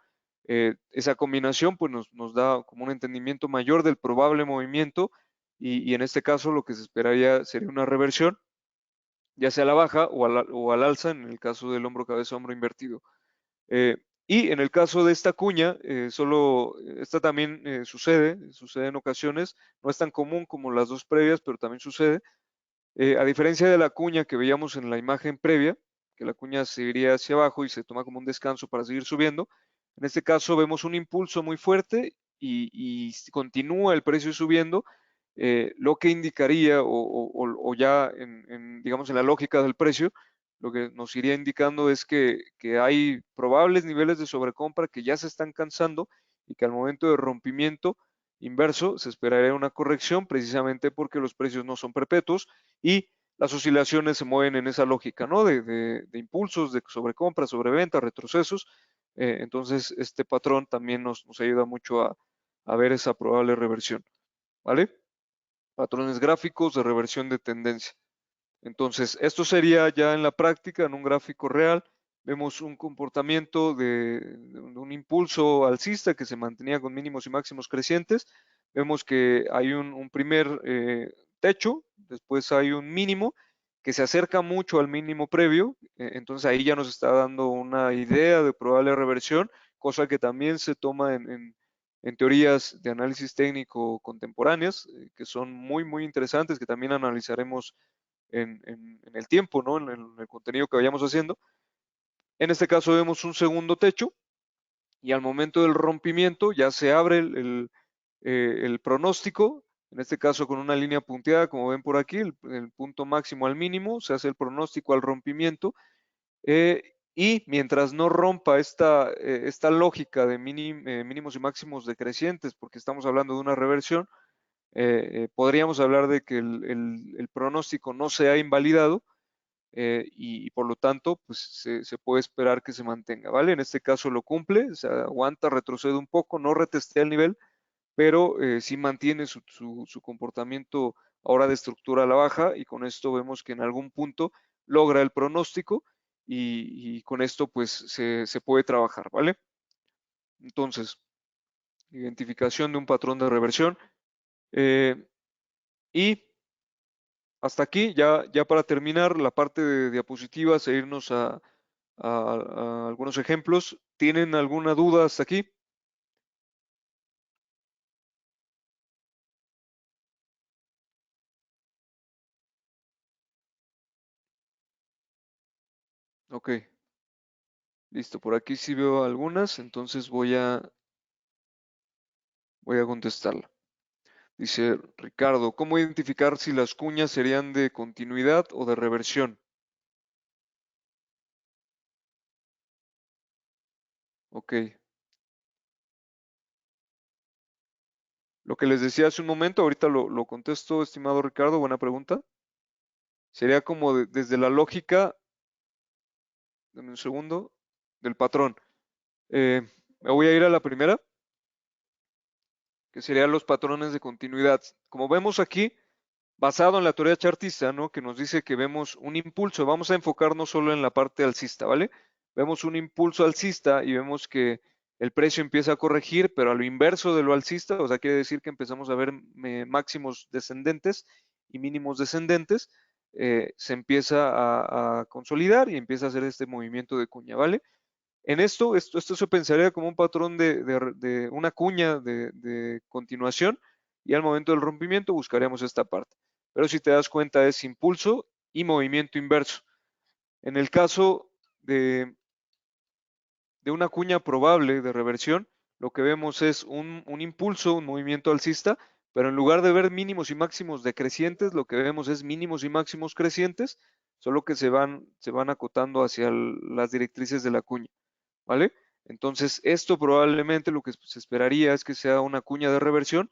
esa combinación pues nos da como un entendimiento mayor del probable movimiento, y en este caso lo que se esperaría sería una reversión, ya sea a la baja o al alza en el caso del hombro cabeza hombro invertido. Eh, y en el caso de esta cuña, esta también sucede en ocasiones, no es tan común como las dos previas, pero también sucede. A diferencia de la cuña que veíamos en la imagen previa, que la cuña se iría hacia abajo y se toma como un descanso para seguir subiendo, en este caso vemos un impulso muy fuerte y continúa el precio subiendo, lo que indicaría, o ya digamos, en la lógica del precio, lo que nos iría indicando es que hay probables niveles de sobrecompra que ya se están cansando y que al momento de rompimiento inverso se esperaría una corrección precisamente porque los precios no son perpetuos y las oscilaciones se mueven en esa lógica, ¿no? De impulsos, de sobrecompra, sobreventa, retrocesos. Entonces, este patrón también nos ayuda mucho a ver esa probable reversión, ¿vale? Patrones gráficos de reversión de tendencia. Entonces, esto sería ya en la práctica, en un gráfico real, vemos un comportamiento de un impulso alcista que se mantenía con mínimos y máximos crecientes. Vemos que hay un primer techo, después hay un mínimo que se acerca mucho al mínimo previo, entonces ahí ya nos está dando una idea de probable reversión, cosa que también se toma en teorías de análisis técnico contemporáneas, que son muy interesantes, que también analizaremos en el tiempo, ¿no? En el contenido que vayamos haciendo. En este caso vemos un segundo techo y al momento del rompimiento ya se abre el pronóstico, en este caso con una línea punteada, como ven por aquí, el punto máximo al mínimo, se hace el pronóstico al rompimiento y mientras no rompa esta lógica de mínimos y máximos decrecientes, porque estamos hablando de una reversión, podríamos hablar de que el pronóstico no se ha invalidado y por lo tanto pues se puede esperar que se mantenga, ¿vale? En este caso lo cumple, se aguanta, retrocede un poco, no retestea el nivel, pero sí mantiene su comportamiento ahora de estructura a la baja y con esto vemos que en algún punto logra el pronóstico y con esto pues se puede trabajar, ¿vale? Entonces, identificación de un patrón de reversión y hasta aquí, ya para terminar la parte de diapositivas e irnos a algunos ejemplos. ¿Tienen alguna duda hasta aquí? Ok, listo. Por aquí sí veo algunas, entonces voy a contestarla. Dice Ricardo, ¿cómo identificar si las cuñas serían de continuidad o de reversión? Ok. Lo que les decía hace un momento, ahorita lo contesto, estimado Ricardo, buena pregunta. Sería como desde la lógica, dame un segundo, del patrón. Me voy a ir a la primera, que serían los patrones de continuidad. Como vemos aquí, basado en la teoría chartista, ¿no? Que nos dice que vemos un impulso, vamos a enfocarnos solo en la parte alcista, ¿vale? Vemos un impulso alcista y vemos que el precio empieza a corregir, pero a lo inverso de lo alcista, o sea, quiere decir que empezamos a ver máximos descendentes y mínimos descendentes, se empieza a consolidar y empieza a hacer este movimiento de cuña, ¿vale? En esto se pensaría como un patrón de una cuña de continuación y al momento del rompimiento buscaríamos esta parte. Pero si te das cuenta es impulso y movimiento inverso. En el caso de una cuña probable de reversión, lo que vemos es un impulso, un movimiento alcista, pero en lugar de ver mínimos y máximos decrecientes, lo que vemos es mínimos y máximos crecientes, solo que se van acotando hacia las directrices de la cuña. ¿Vale? Entonces, esto probablemente lo que se esperaría es que sea una cuña de reversión,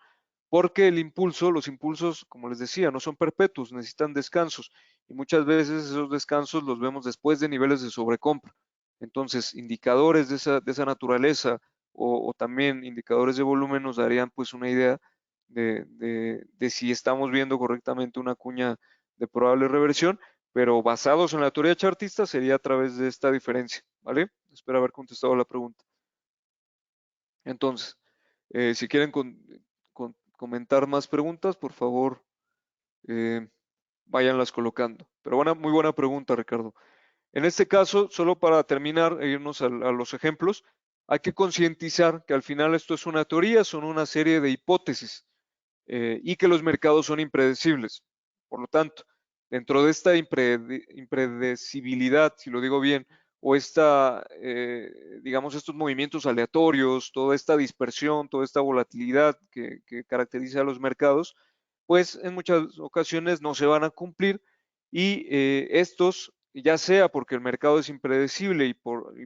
porque los impulsos, como les decía, no son perpetuos, necesitan descansos, y muchas veces esos descansos los vemos después de niveles de sobrecompra. Entonces, indicadores de esa naturaleza o también indicadores de volumen nos darían pues una idea de si estamos viendo correctamente una cuña de probable reversión, pero basados en la teoría chartista sería a través de esta diferencia, ¿vale? Espero haber contestado la pregunta. Entonces, si quieren comentar más preguntas, por favor, eh, váyanlas colocando. Pero muy buena pregunta, Ricardo. En este caso, solo para terminar e irnos a los ejemplos, hay que concientizar que al final esto es una teoría, son una serie de hipótesis y que los mercados son impredecibles. Por lo tanto, dentro de esta impredecibilidad, si lo digo bien, o digamos, estos movimientos aleatorios, toda esta dispersión, toda esta volatilidad que caracteriza a los mercados, pues en muchas ocasiones no se van a cumplir y estos, ya sea porque el mercado es impredecible y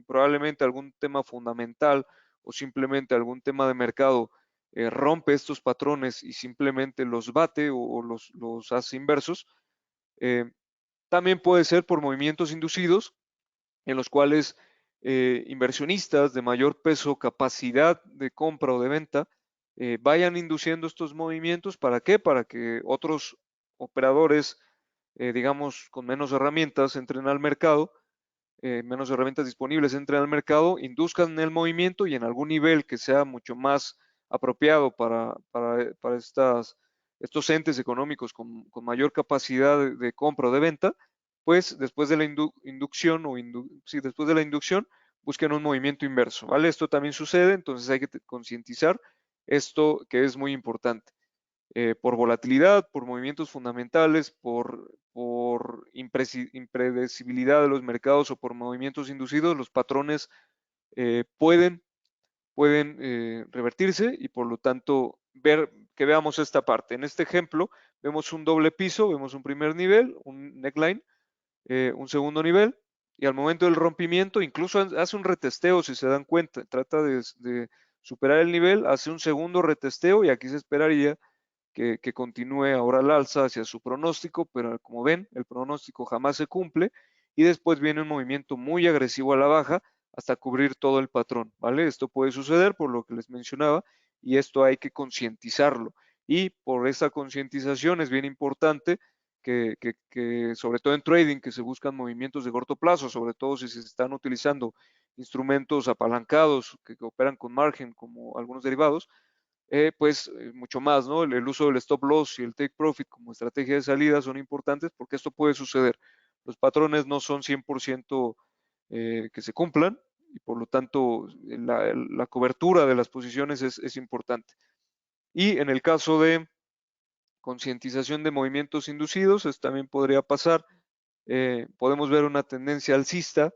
probablemente algún tema fundamental o simplemente algún tema de mercado rompe estos patrones y simplemente los bate o los hace inversos. También puede ser por movimientos inducidos en los cuales inversionistas de mayor peso, capacidad de compra o de venta, vayan induciendo estos movimientos. ¿Para qué? Para que otros operadores, digamos, con menos herramientas entren al mercado, menos herramientas disponibles entren al mercado, induzcan el movimiento y en algún nivel que sea mucho más apropiado para estos entes económicos con mayor capacidad de compra o de venta, pues después de la inducción después de la inducción busquen un movimiento inverso, ¿vale? Esto también sucede, entonces hay que concientizar esto que es muy importante. Por volatilidad, por movimientos fundamentales, por impredecibilidad de los mercados o por movimientos inducidos, los patrones pueden revertirse y por lo tanto que veamos esta parte. En este ejemplo vemos un doble piso, vemos un primer nivel, un neckline, un segundo nivel y al momento del rompimiento incluso hace un retesteo si se dan cuenta, trata de superar el nivel, hace un segundo retesteo y aquí se esperaría que continúe ahora al alza hacia su pronóstico, pero como ven, el pronóstico jamás se cumple y después viene un movimiento muy agresivo a la baja hasta cubrir todo el patrón, ¿vale? Esto puede suceder por lo que les mencionaba y esto hay que concientizarlo. Y por esa concientización es bien importante que, sobre todo en trading, que se buscan movimientos de corto plazo, sobre todo si se están utilizando instrumentos apalancados que operan con margen como algunos derivados, pues mucho más, ¿no? El uso del stop loss y el take profit como estrategia de salida son importantes porque esto puede suceder. Los patrones no son 100% que se cumplan y por lo tanto la cobertura de las posiciones es importante. Y en el caso de concientización de movimientos inducidos, esto también podría pasar. Podemos ver una tendencia alcista,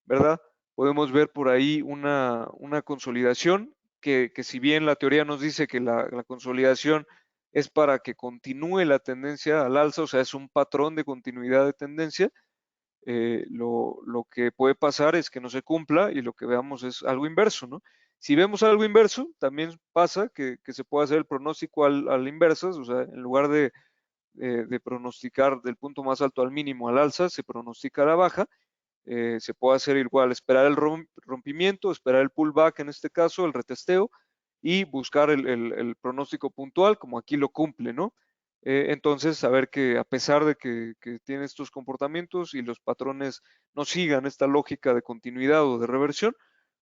¿verdad? Podemos ver por ahí una consolidación que si bien la teoría nos dice que la consolidación es para que continúe la tendencia al alza, o sea, es un patrón de continuidad de tendencia, lo que puede pasar es que no se cumpla y lo que veamos es algo inverso, ¿no? Si vemos algo inverso, también pasa que se puede hacer el pronóstico al inverso, o sea, en lugar de pronosticar del punto más alto al mínimo al alza, se pronostica a la baja. Se puede hacer igual, esperar el rompimiento, esperar el pullback en este caso, el retesteo y buscar el pronóstico puntual, como aquí lo cumple, ¿no? Entonces, saber que a pesar de que tiene estos comportamientos y los patrones no sigan esta lógica de continuidad o de reversión,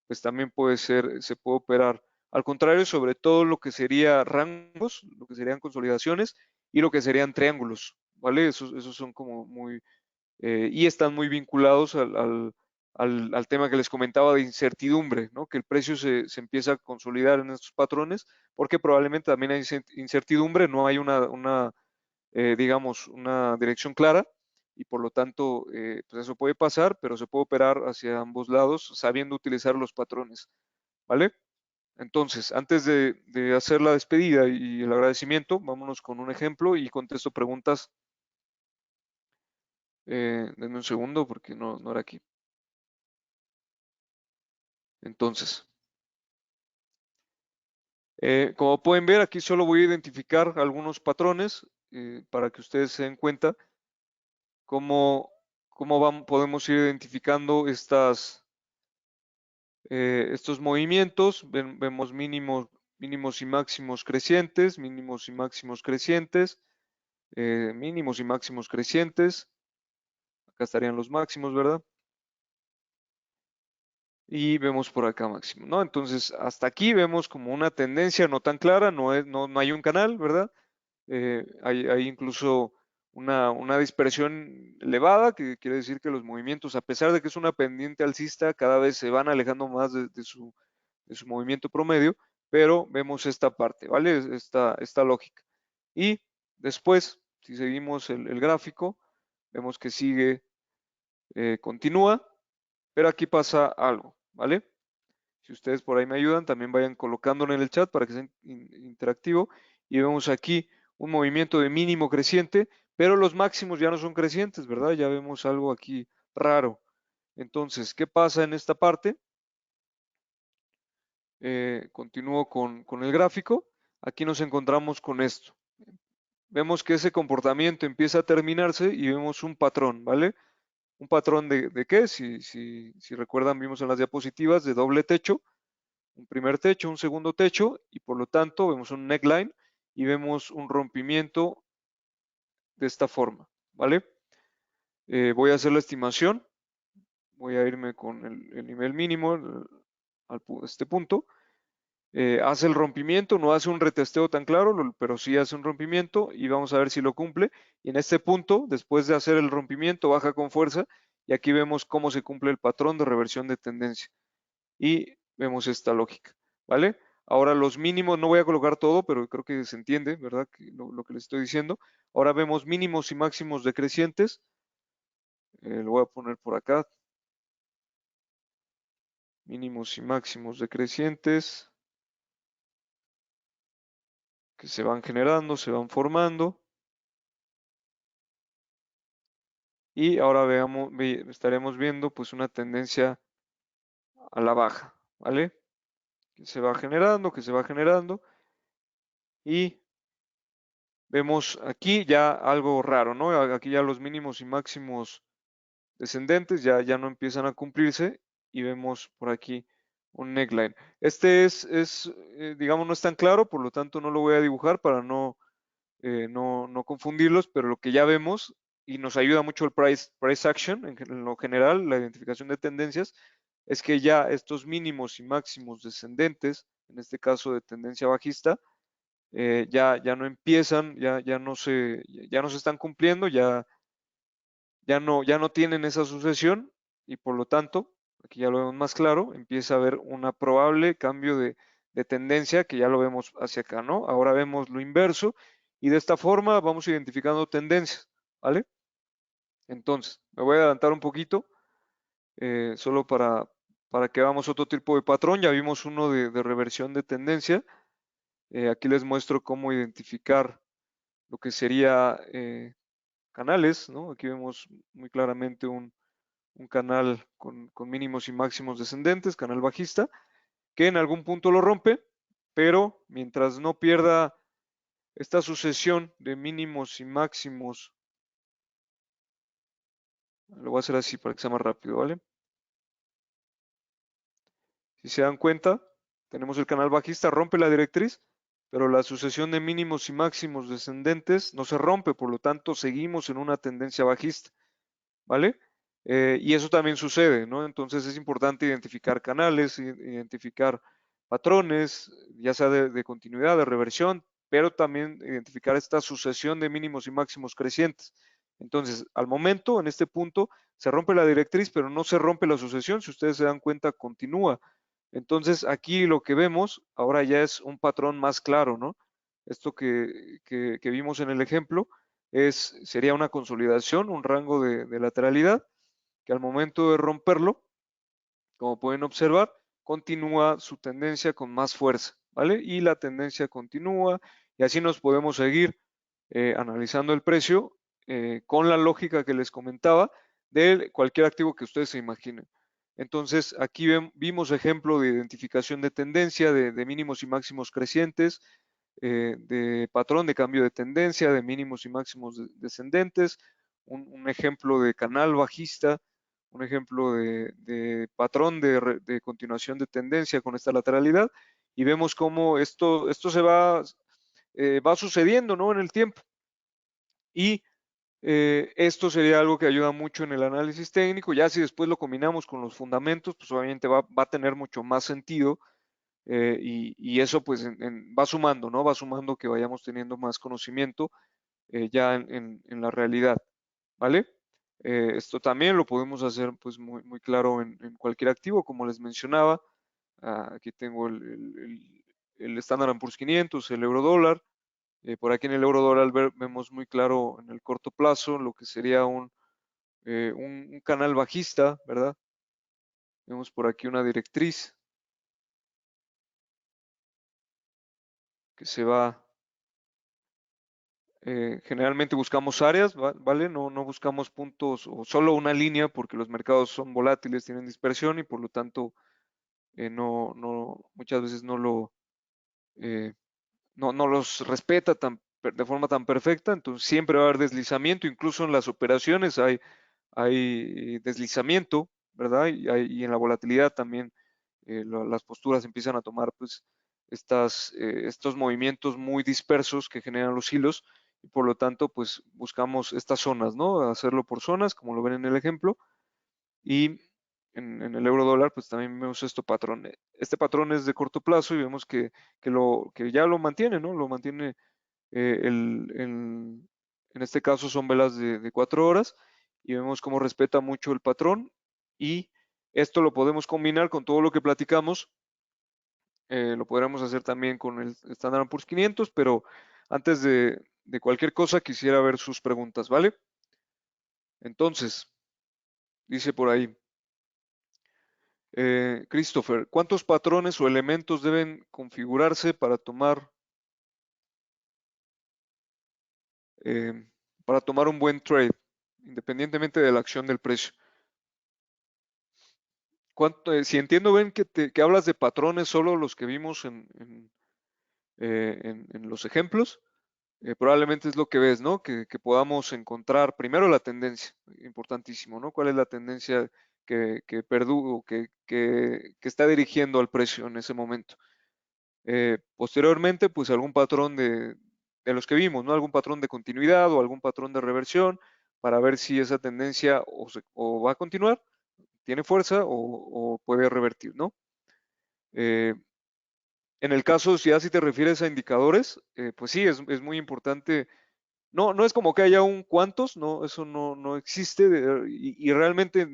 pues también se puede operar. Al contrario, sobre todo lo que sería rangos, lo que serían consolidaciones y lo que serían triángulos, ¿vale? Esos son como y están muy vinculados al tema que les comentaba de incertidumbre, ¿no? Que el precio se empieza a consolidar en estos patrones, porque probablemente también hay incertidumbre, no hay digamos, una dirección clara, y por lo tanto, pues eso puede pasar, pero se puede operar hacia ambos lados sabiendo utilizar los patrones, ¿vale? Entonces, antes de hacer la despedida y el agradecimiento, vámonos con un ejemplo y contesto preguntas. Denme un segundo porque no era aquí. Entonces, como pueden ver, aquí solo voy a identificar algunos patrones para que ustedes se den cuenta cómo podemos ir identificando estos movimientos. Vemos mínimos y máximos crecientes, mínimos y máximos crecientes, mínimos y máximos crecientes. Acá estarían los máximos, ¿verdad? Y vemos por acá máximo, ¿no? Entonces, hasta aquí vemos como una tendencia no tan clara, no hay un canal, ¿verdad? Hay incluso una dispersión elevada, que quiere decir que los movimientos, a pesar de que es una pendiente alcista, cada vez se van alejando más de su movimiento promedio, pero vemos esta parte, ¿vale? Esta lógica. Y después, si seguimos el gráfico, vemos que continúa, pero aquí pasa algo, ¿vale? Si ustedes por ahí me ayudan, también vayan colocándolo en el chat para que sea interactivo. Y vemos aquí un movimiento de mínimo creciente, pero los máximos ya no son crecientes, ¿verdad? Ya vemos algo aquí raro. Entonces, ¿qué pasa en esta parte? continúo con el gráfico. Aquí nos encontramos con esto. Vemos que ese comportamiento empieza a terminarse y vemos un patrón, ¿vale? ¿Un patrón de qué? Si recuerdan, vimos en las diapositivas de doble techo, un primer techo, un segundo techo, y por lo tanto vemos un neckline y vemos un rompimiento de esta forma, ¿vale? Voy a hacer la estimación, voy a irme con el nivel mínimo este punto. Hace el rompimiento, no hace un retesteo tan claro, pero sí hace un rompimiento y vamos a ver si lo cumple. Y en este punto, después de hacer el rompimiento, baja con fuerza y aquí vemos cómo se cumple el patrón de reversión de tendencia. Y vemos esta lógica, ¿vale? Ahora los mínimos, no voy a colocar todo, pero creo que se entiende, ¿verdad? Lo que les estoy diciendo. Ahora vemos mínimos y máximos decrecientes. Lo voy a poner por acá. Mínimos y máximos decrecientes que se van generando, se van formando. Y ahora estaremos viendo pues una tendencia a la baja, ¿vale? Que se va generando, que se va generando. Y vemos aquí ya algo raro, ¿no? Aquí ya los mínimos y máximos descendentes ya no empiezan a cumplirse y vemos por aquí un neckline. Este digamos, no es tan claro, por lo tanto no lo voy a dibujar para no confundirlos, pero lo que ya vemos y nos ayuda mucho el price action en lo general, la identificación de tendencias, es que ya estos mínimos y máximos descendentes, en este caso de tendencia bajista, ya no empiezan, ya no se están cumpliendo, ya no tienen esa sucesión y por lo tanto, aquí ya lo vemos más claro, empieza a haber un probable cambio de tendencia que ya lo vemos hacia acá, ¿no? Ahora vemos lo inverso y de esta forma vamos identificando tendencias, ¿vale? Entonces, me voy a adelantar un poquito, solo para que veamos otro tipo de patrón. Ya vimos uno de reversión de tendencia. Aquí les muestro cómo identificar lo que sería canales, ¿no? Aquí vemos muy claramente un canal con mínimos y máximos descendentes, canal bajista, que en algún punto lo rompe, pero mientras no pierda esta sucesión de mínimos y máximos, lo voy a hacer así para que sea más rápido, ¿vale? Si se dan cuenta, tenemos el canal bajista, rompe la directriz, pero la sucesión de mínimos y máximos descendentes no se rompe, por lo tanto seguimos en una tendencia bajista, ¿vale? Y eso también sucede, ¿no? Entonces es importante identificar canales, identificar patrones, ya sea de continuidad, de reversión, pero también identificar esta sucesión de mínimos y máximos crecientes. Entonces, al momento, en este punto, se rompe la directriz, pero no se rompe la sucesión. Si ustedes se dan cuenta, continúa. Entonces, aquí lo que vemos ahora ya es un patrón más claro, ¿no? Esto que vimos en el ejemplo sería una consolidación, un rango de lateralidad, que al momento de romperlo, como pueden observar, continúa su tendencia con más fuerza, ¿vale? Y la tendencia continúa y así nos podemos seguir analizando el precio con la lógica que les comentaba de cualquier activo que ustedes se imaginen. Entonces, aquí vimos ejemplo de identificación de tendencia, de mínimos y máximos crecientes, de patrón de cambio de tendencia, de mínimos y máximos descendentes, un ejemplo de canal bajista, un ejemplo de patrón de continuación de tendencia con esta lateralidad, y vemos cómo esto va sucediendo, ¿no? En el tiempo. Y esto sería algo que ayuda mucho en el análisis técnico. Ya si después lo combinamos con los fundamentos, pues obviamente va a tener mucho más sentido y eso pues va sumando, ¿no? Va sumando que vayamos teniendo más conocimiento ya en la realidad, ¿vale? Esto también lo podemos hacer pues muy claro en cualquier activo, como les mencionaba. Aquí tengo el Standard & Poor's 500, el euro dólar. Por aquí en el euro dólar vemos muy claro en el corto plazo lo que sería un canal bajista, ¿verdad? Vemos por aquí una directriz que se va. Generalmente buscamos áreas, ¿vale? No buscamos puntos o solo una línea porque los mercados son volátiles, tienen dispersión y por lo tanto muchas veces eh, no los respeta de forma tan perfecta, entonces siempre va a haber deslizamiento, incluso en las operaciones hay deslizamiento, ¿verdad? Y en la volatilidad también las posturas empiezan a tomar pues estos movimientos muy dispersos que generan los hilos y por lo tanto pues buscamos estas zonas, ¿no? Hacerlo por zonas, como lo ven en el ejemplo, y en el euro dólar pues también vemos este patrón. Este patrón es de corto plazo y vemos que ya lo mantiene, ¿no? Lo mantiene en este caso son velas de 4 horas y vemos cómo respeta mucho el patrón y esto lo podemos combinar con todo lo que platicamos. Lo podríamos hacer también con el Standard Poor's 500, pero antes de cualquier cosa quisiera ver sus preguntas, ¿vale? Entonces, dice por ahí, Christopher, ¿cuántos patrones o elementos deben configurarse eh, para tomar un buen trade, independientemente de la acción del precio? Si entiendo bien que hablas de patrones solo los que vimos en los ejemplos, probablemente es lo que ves, ¿no? Que podamos encontrar primero la tendencia, importantísimo, ¿no? ¿Cuál es la tendencia que está dirigiendo al precio en ese momento? Posteriormente, pues algún patrón de los que vimos, ¿no? Algún patrón de continuidad o algún patrón de reversión para ver si esa tendencia o va a continuar, tiene fuerza o puede revertir, ¿no? Eh, en el caso, si te refieres a indicadores, pues sí, es muy importante. No es como que haya un cuantos, no, eso no existe y realmente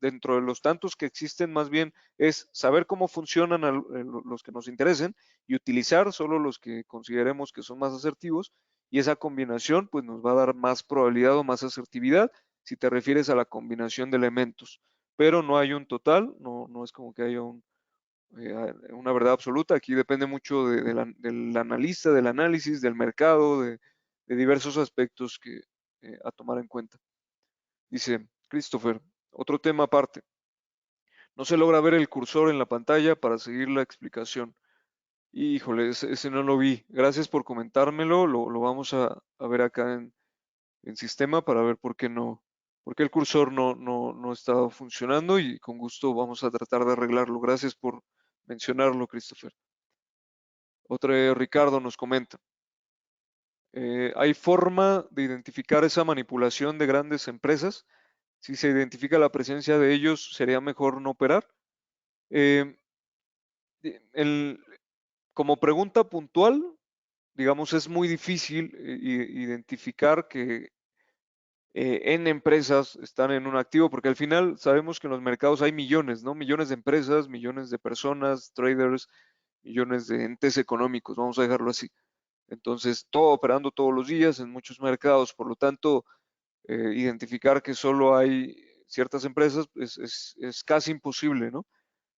dentro de los tantos que existen más bien es saber cómo funcionan los que nos interesen y utilizar solo los que consideremos que son más asertivos y esa combinación pues nos va a dar más probabilidad o más asertividad si te refieres a la combinación de elementos, pero no hay un total, no es como que haya una verdad absoluta. Aquí depende mucho del analista, del análisis, del mercado, de diversos aspectos a tomar en cuenta. Dice Christopher, otro tema aparte. No se logra ver el cursor en la pantalla para seguir la explicación. Híjole, ese no lo vi. Gracias por comentármelo. Lo vamos a ver acá en sistema para ver por qué el cursor no está funcionando y con gusto vamos a tratar de arreglarlo. Gracias por mencionarlo, Christopher. Ricardo nos comenta, ¿hay forma de identificar esa manipulación de grandes empresas? Si se identifica la presencia de ellos, ¿sería mejor no operar? Eh, el- Como pregunta puntual, digamos, es muy difícil identificar que en empresas están en un activo, porque al final sabemos que en los mercados hay millones, ¿no? Millones de empresas, millones de personas, traders, millones de entes económicos, vamos a dejarlo así. Entonces, todo operando todos los días en muchos mercados, por lo tanto, identificar que solo hay ciertas empresas es casi imposible, ¿no?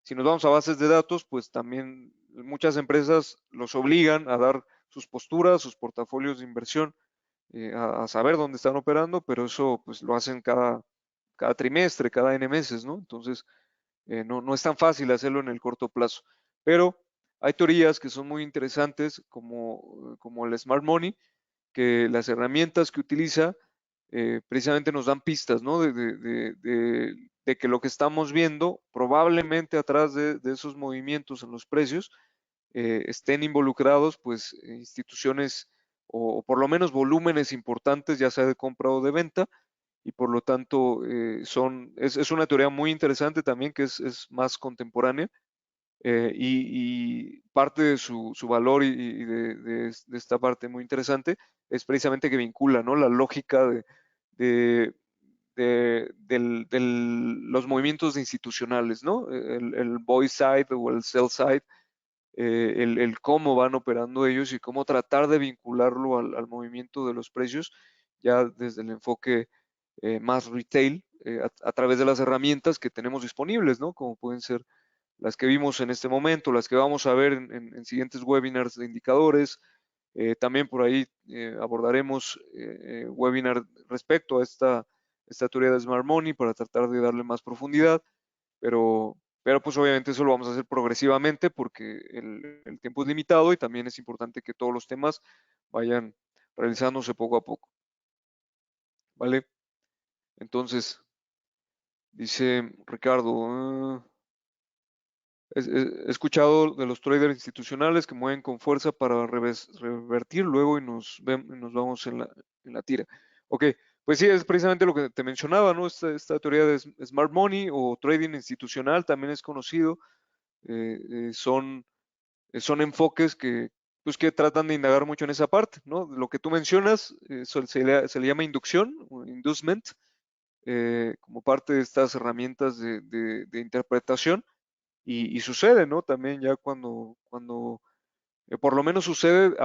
Si nos vamos a bases de datos, pues también muchas empresas los obligan a dar sus posturas, sus portafolios de inversión, a saber dónde están operando, pero eso pues lo hacen cada trimestre, cada N meses, ¿no? Entonces, no es tan fácil hacerlo en el corto plazo. Pero hay teorías que son muy interesantes, como el Smart Money, que las herramientas que utiliza precisamente nos dan pistas, ¿no? De que lo que estamos viendo, probablemente atrás de esos movimientos en los precios, estén involucrados, pues, instituciones o por lo menos volúmenes importantes, ya sea de compra o de venta, y por lo tanto es una teoría muy interesante también que es más contemporánea y parte de su valor y de esta parte muy interesante es precisamente que vincula, ¿no? La lógica de, los movimientos institucionales, ¿no? El buy side o el sell side, el cómo van operando ellos y cómo tratar de vincularlo al movimiento de los precios, ya desde el enfoque más retail, a través de las herramientas que tenemos disponibles, ¿no? Como pueden ser las que vimos en este momento, las que vamos a ver en siguientes webinars de indicadores. También por ahí abordaremos webinar respecto a esta teoría de Smart Money para tratar de darle más profundidad, pero pero pues obviamente eso lo vamos a hacer progresivamente porque el tiempo es limitado y también es importante que todos los temas vayan realizándose poco a poco, ¿vale? Entonces, dice Ricardo, he escuchado de los traders institucionales que mueven con fuerza para revertir luego y nos vamos en la tira. Ok, pues sí, es precisamente lo que te mencionaba, ¿no? Esta teoría de smart money o trading institucional también es conocido. eh, eh, son, son enfoques pues, que tratan de indagar mucho en esa parte, ¿no? Lo que tú mencionas se le llama inducción o inducement, como parte de estas herramientas de interpretación y sucede, ¿no? También ya cuando por lo menos sucede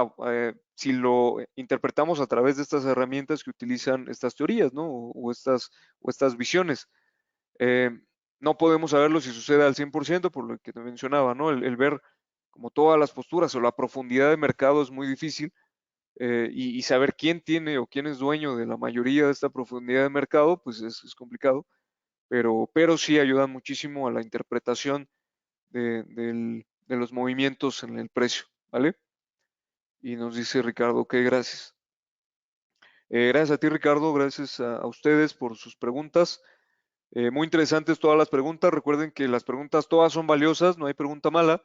si lo interpretamos a través de estas herramientas que utilizan estas teorías, ¿no? O estas visiones. Eh, no podemos saberlo si sucede al 100% por lo que te mencionaba, ¿no? El ver como todas las posturas o la profundidad de mercado es muy difícil, y saber quién tiene o quién es dueño de la mayoría de esta profundidad de mercado, pues es complicado, pero sí ayudan muchísimo a la interpretación de los movimientos en el precio, ¿vale? Y nos dice Ricardo, ok, gracias. Gracias a ti, Ricardo, gracias a ustedes por sus preguntas. Muy interesantes todas las preguntas. Recuerden que las preguntas todas son valiosas, no hay pregunta mala.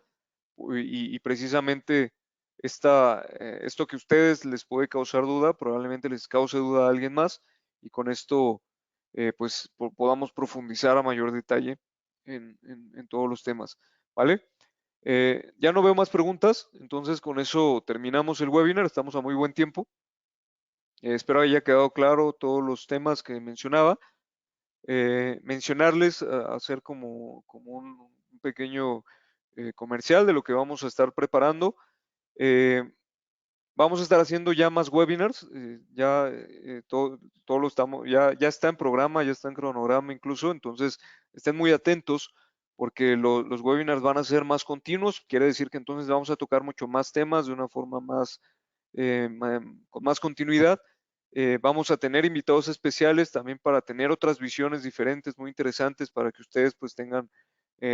Y precisamente esto que a ustedes les puede causar duda, probablemente les cause duda a alguien más. Y con esto, pues podamos profundizar a mayor detalle en todos los temas, ¿vale? Ya no veo más preguntas, entonces con eso terminamos el webinar, estamos a muy buen tiempo. Espero haya quedado claro todos los temas que mencionaba. Mencionarles, hacer como un pequeño comercial de lo que vamos a estar preparando. Eh, Vamos a estar haciendo ya más webinars, todo lo estamos, ya está en programa, ya está en cronograma incluso, entonces estén muy atentos porque los webinars van a ser más continuos, quiere decir que entonces vamos a tocar mucho más temas de una forma más, con más continuidad. Vamos a tener invitados especiales también para tener otras visiones diferentes, muy interesantes, para que ustedes pues tengan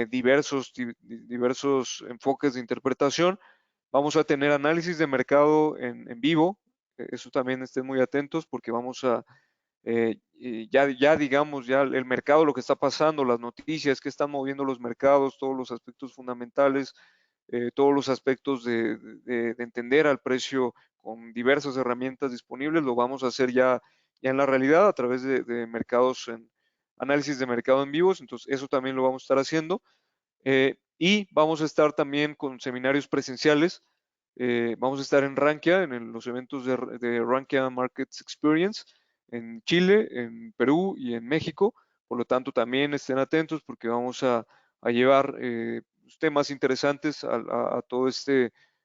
diversos enfoques de interpretación. Vamos a tener análisis de mercado en vivo, eso también estén muy atentos porque vamos a, ya digamos, ya el mercado, lo que está pasando, las noticias que están moviendo los mercados, todos los aspectos fundamentales, todos los aspectos de entender al precio con diversas herramientas disponibles, lo vamos a hacer ya en la realidad a través de mercados, en análisis de mercado en vivos, entonces eso también lo vamos a estar haciendo. Y vamos a estar también con seminarios presenciales. Vamos a estar en Rankia, los eventos de Rankia Markets Experience, en Chile, en Perú y en México. Por lo tanto, también estén atentos porque vamos a llevar temas interesantes a todos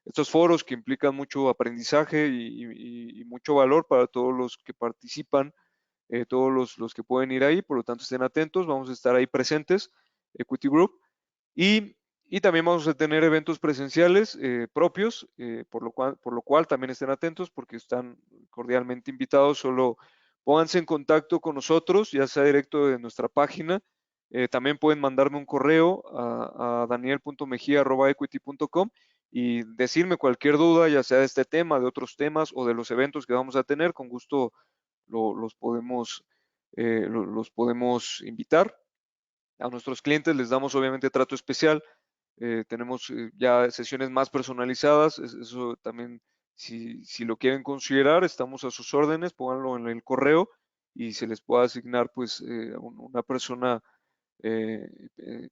estos foros que implican mucho aprendizaje y mucho valor para todos los que participan, todos los que pueden ir ahí. Por lo tanto, estén atentos. Vamos a estar ahí presentes, Equity Group. Y también vamos a tener eventos presenciales propios, por lo cual también estén atentos porque están cordialmente invitados. Solo pónganse en contacto con nosotros, ya sea directo de nuestra página. También pueden mandarme un correo a daniel.mejia@equity.com y decirme cualquier duda, ya sea de este tema, de otros temas o de los eventos que vamos a tener. Con gusto los podemos invitar. A nuestros clientes les damos obviamente trato especial. Tenemos ya sesiones más personalizadas. Eso también, si lo quieren considerar, estamos a sus órdenes. Pónganlo en el correo y se les pueda asignar pues una persona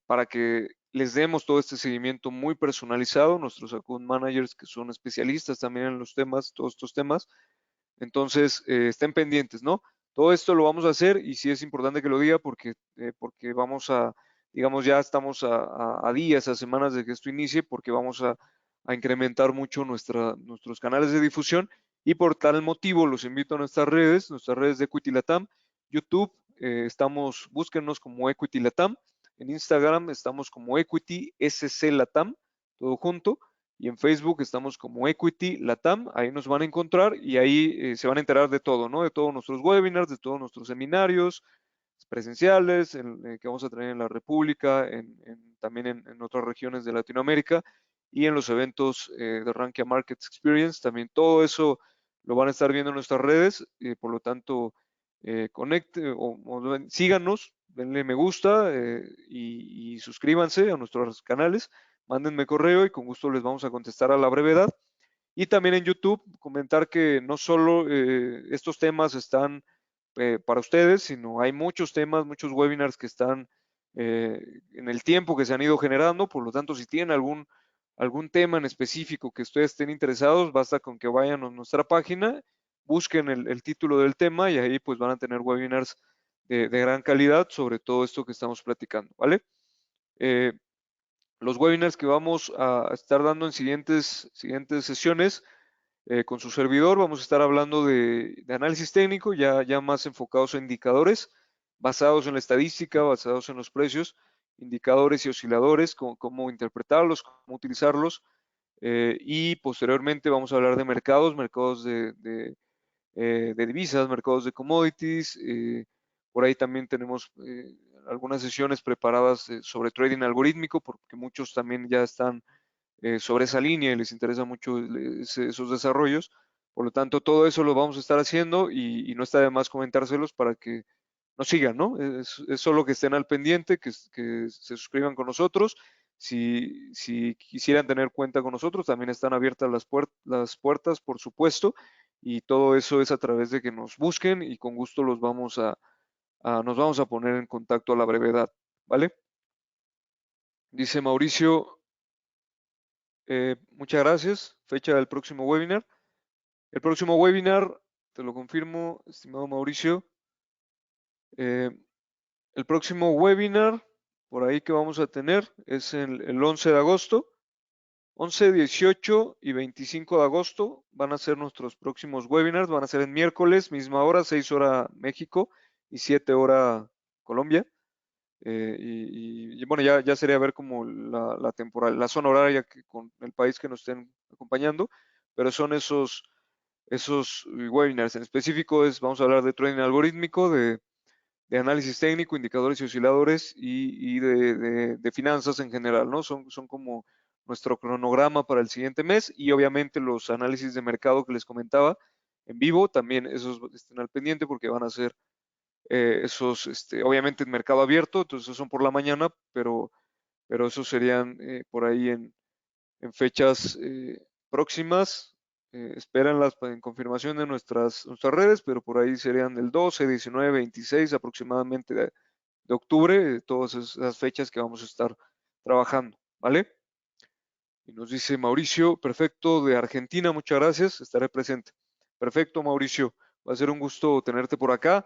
para que les demos todo este seguimiento muy personalizado. Nuestros account managers que son especialistas también en los temas, todos estos temas. Entonces, estén pendientes, ¿no? Todo esto lo vamos a hacer y sí es importante que lo diga porque vamos digamos, ya estamos a días, a semanas de que esto inicie, porque vamos a incrementar mucho nuestros canales de difusión y por tal motivo los invito a nuestras redes de Equity Latam, YouTube, búsquenos como Equity Latam, en Instagram estamos como Equity SC Latam, todo junto, y en Facebook estamos como Equity Latam, ahí nos van a encontrar y ahí se van a enterar de todo, ¿no? De todos nuestros webinars, de todos nuestros seminarios, presenciales que vamos a tener en la República, también en otras regiones de Latinoamérica y en los eventos de Rankia Markets Experience. También todo eso lo van a estar viendo en nuestras redes, por lo tanto, conecte o síganos, denle me gusta y suscríbanse a nuestros canales, mándenme correo y con gusto les vamos a contestar a la brevedad. Y también en YouTube, comentar que no solo estos temas están para ustedes, sino hay muchos temas, muchos webinars que están en el tiempo que se han ido generando. Por lo tanto, si tienen algún tema en específico que ustedes estén interesados, basta con que vayan a nuestra página, busquen el título del tema y ahí pues van a tener webinars de gran calidad sobre todo esto que estamos platicando, ¿vale? Los webinars que vamos a estar dando en siguientes sesiones con su servidor, vamos a estar hablando de análisis técnico, ya más enfocados en indicadores, basados en la estadística, basados en los precios, indicadores y osciladores, cómo interpretarlos, cómo utilizarlos, y posteriormente vamos a hablar de mercados de divisas, mercados de commodities. Por ahí también tenemos algunas sesiones preparadas sobre trading algorítmico, porque muchos también ya están sobre esa línea y les interesa mucho esos desarrollos. Por lo tanto, todo eso lo vamos a estar haciendo y no está de más comentárselos para que nos sigan, ¿no? Es solo que estén al pendiente, que se suscriban con nosotros. Si quisieran tener cuenta con nosotros, también están abiertas las puertas, por supuesto, y todo eso es a través de que nos busquen y con gusto nos vamos a poner en contacto a la brevedad, ¿vale? Dice Mauricio, muchas gracias. Fecha del próximo webinar. El próximo webinar, te lo confirmo, estimado Mauricio. eh, el próximo webinar, por ahí que vamos a tener, es el 11 de agosto. 11, 18 y 25 de agosto van a ser nuestros próximos webinars. Van a ser en miércoles, misma hora, 6 horas México y 7 horas Colombia. Y bueno, ya sería ver como la temporal, la zona horaria con el país que nos estén acompañando, pero son esos webinars. En específico vamos a hablar de trading algorítmico, de análisis técnico, indicadores y osciladores y de finanzas en general, ¿no? Son como nuestro cronograma para el siguiente mes y obviamente los análisis de mercado que les comentaba en vivo, también esos estén al pendiente porque van a ser obviamente en mercado abierto, entonces son por la mañana, pero esos serían por ahí en fechas próximas. Espérenlas en confirmación de nuestras redes, pero por ahí serían el 12, 19, 26 aproximadamente de octubre, todas esas fechas que vamos a estar trabajando, ¿vale? Y nos dice Mauricio, perfecto, de Argentina, muchas gracias, estaré presente. Perfecto, Mauricio, va a ser un gusto tenerte por acá.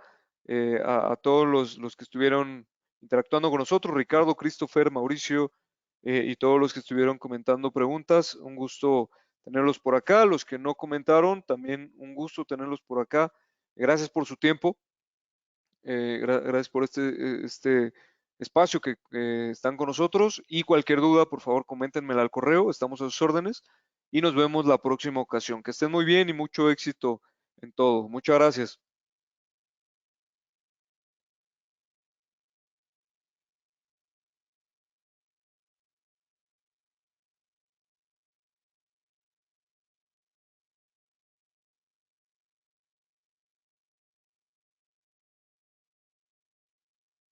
A todos los que estuvieron interactuando con nosotros, Ricardo, Christopher, Mauricio y todos los que estuvieron comentando preguntas, un gusto tenerlos por acá. Los que no comentaron, también un gusto tenerlos por acá. Gracias por su tiempo. Gracias por este espacio que están con nosotros y cualquier duda, por favor, coméntenmela al correo, estamos a sus órdenes y nos vemos la próxima ocasión. Que estén muy bien y mucho éxito en todo. Muchas gracias.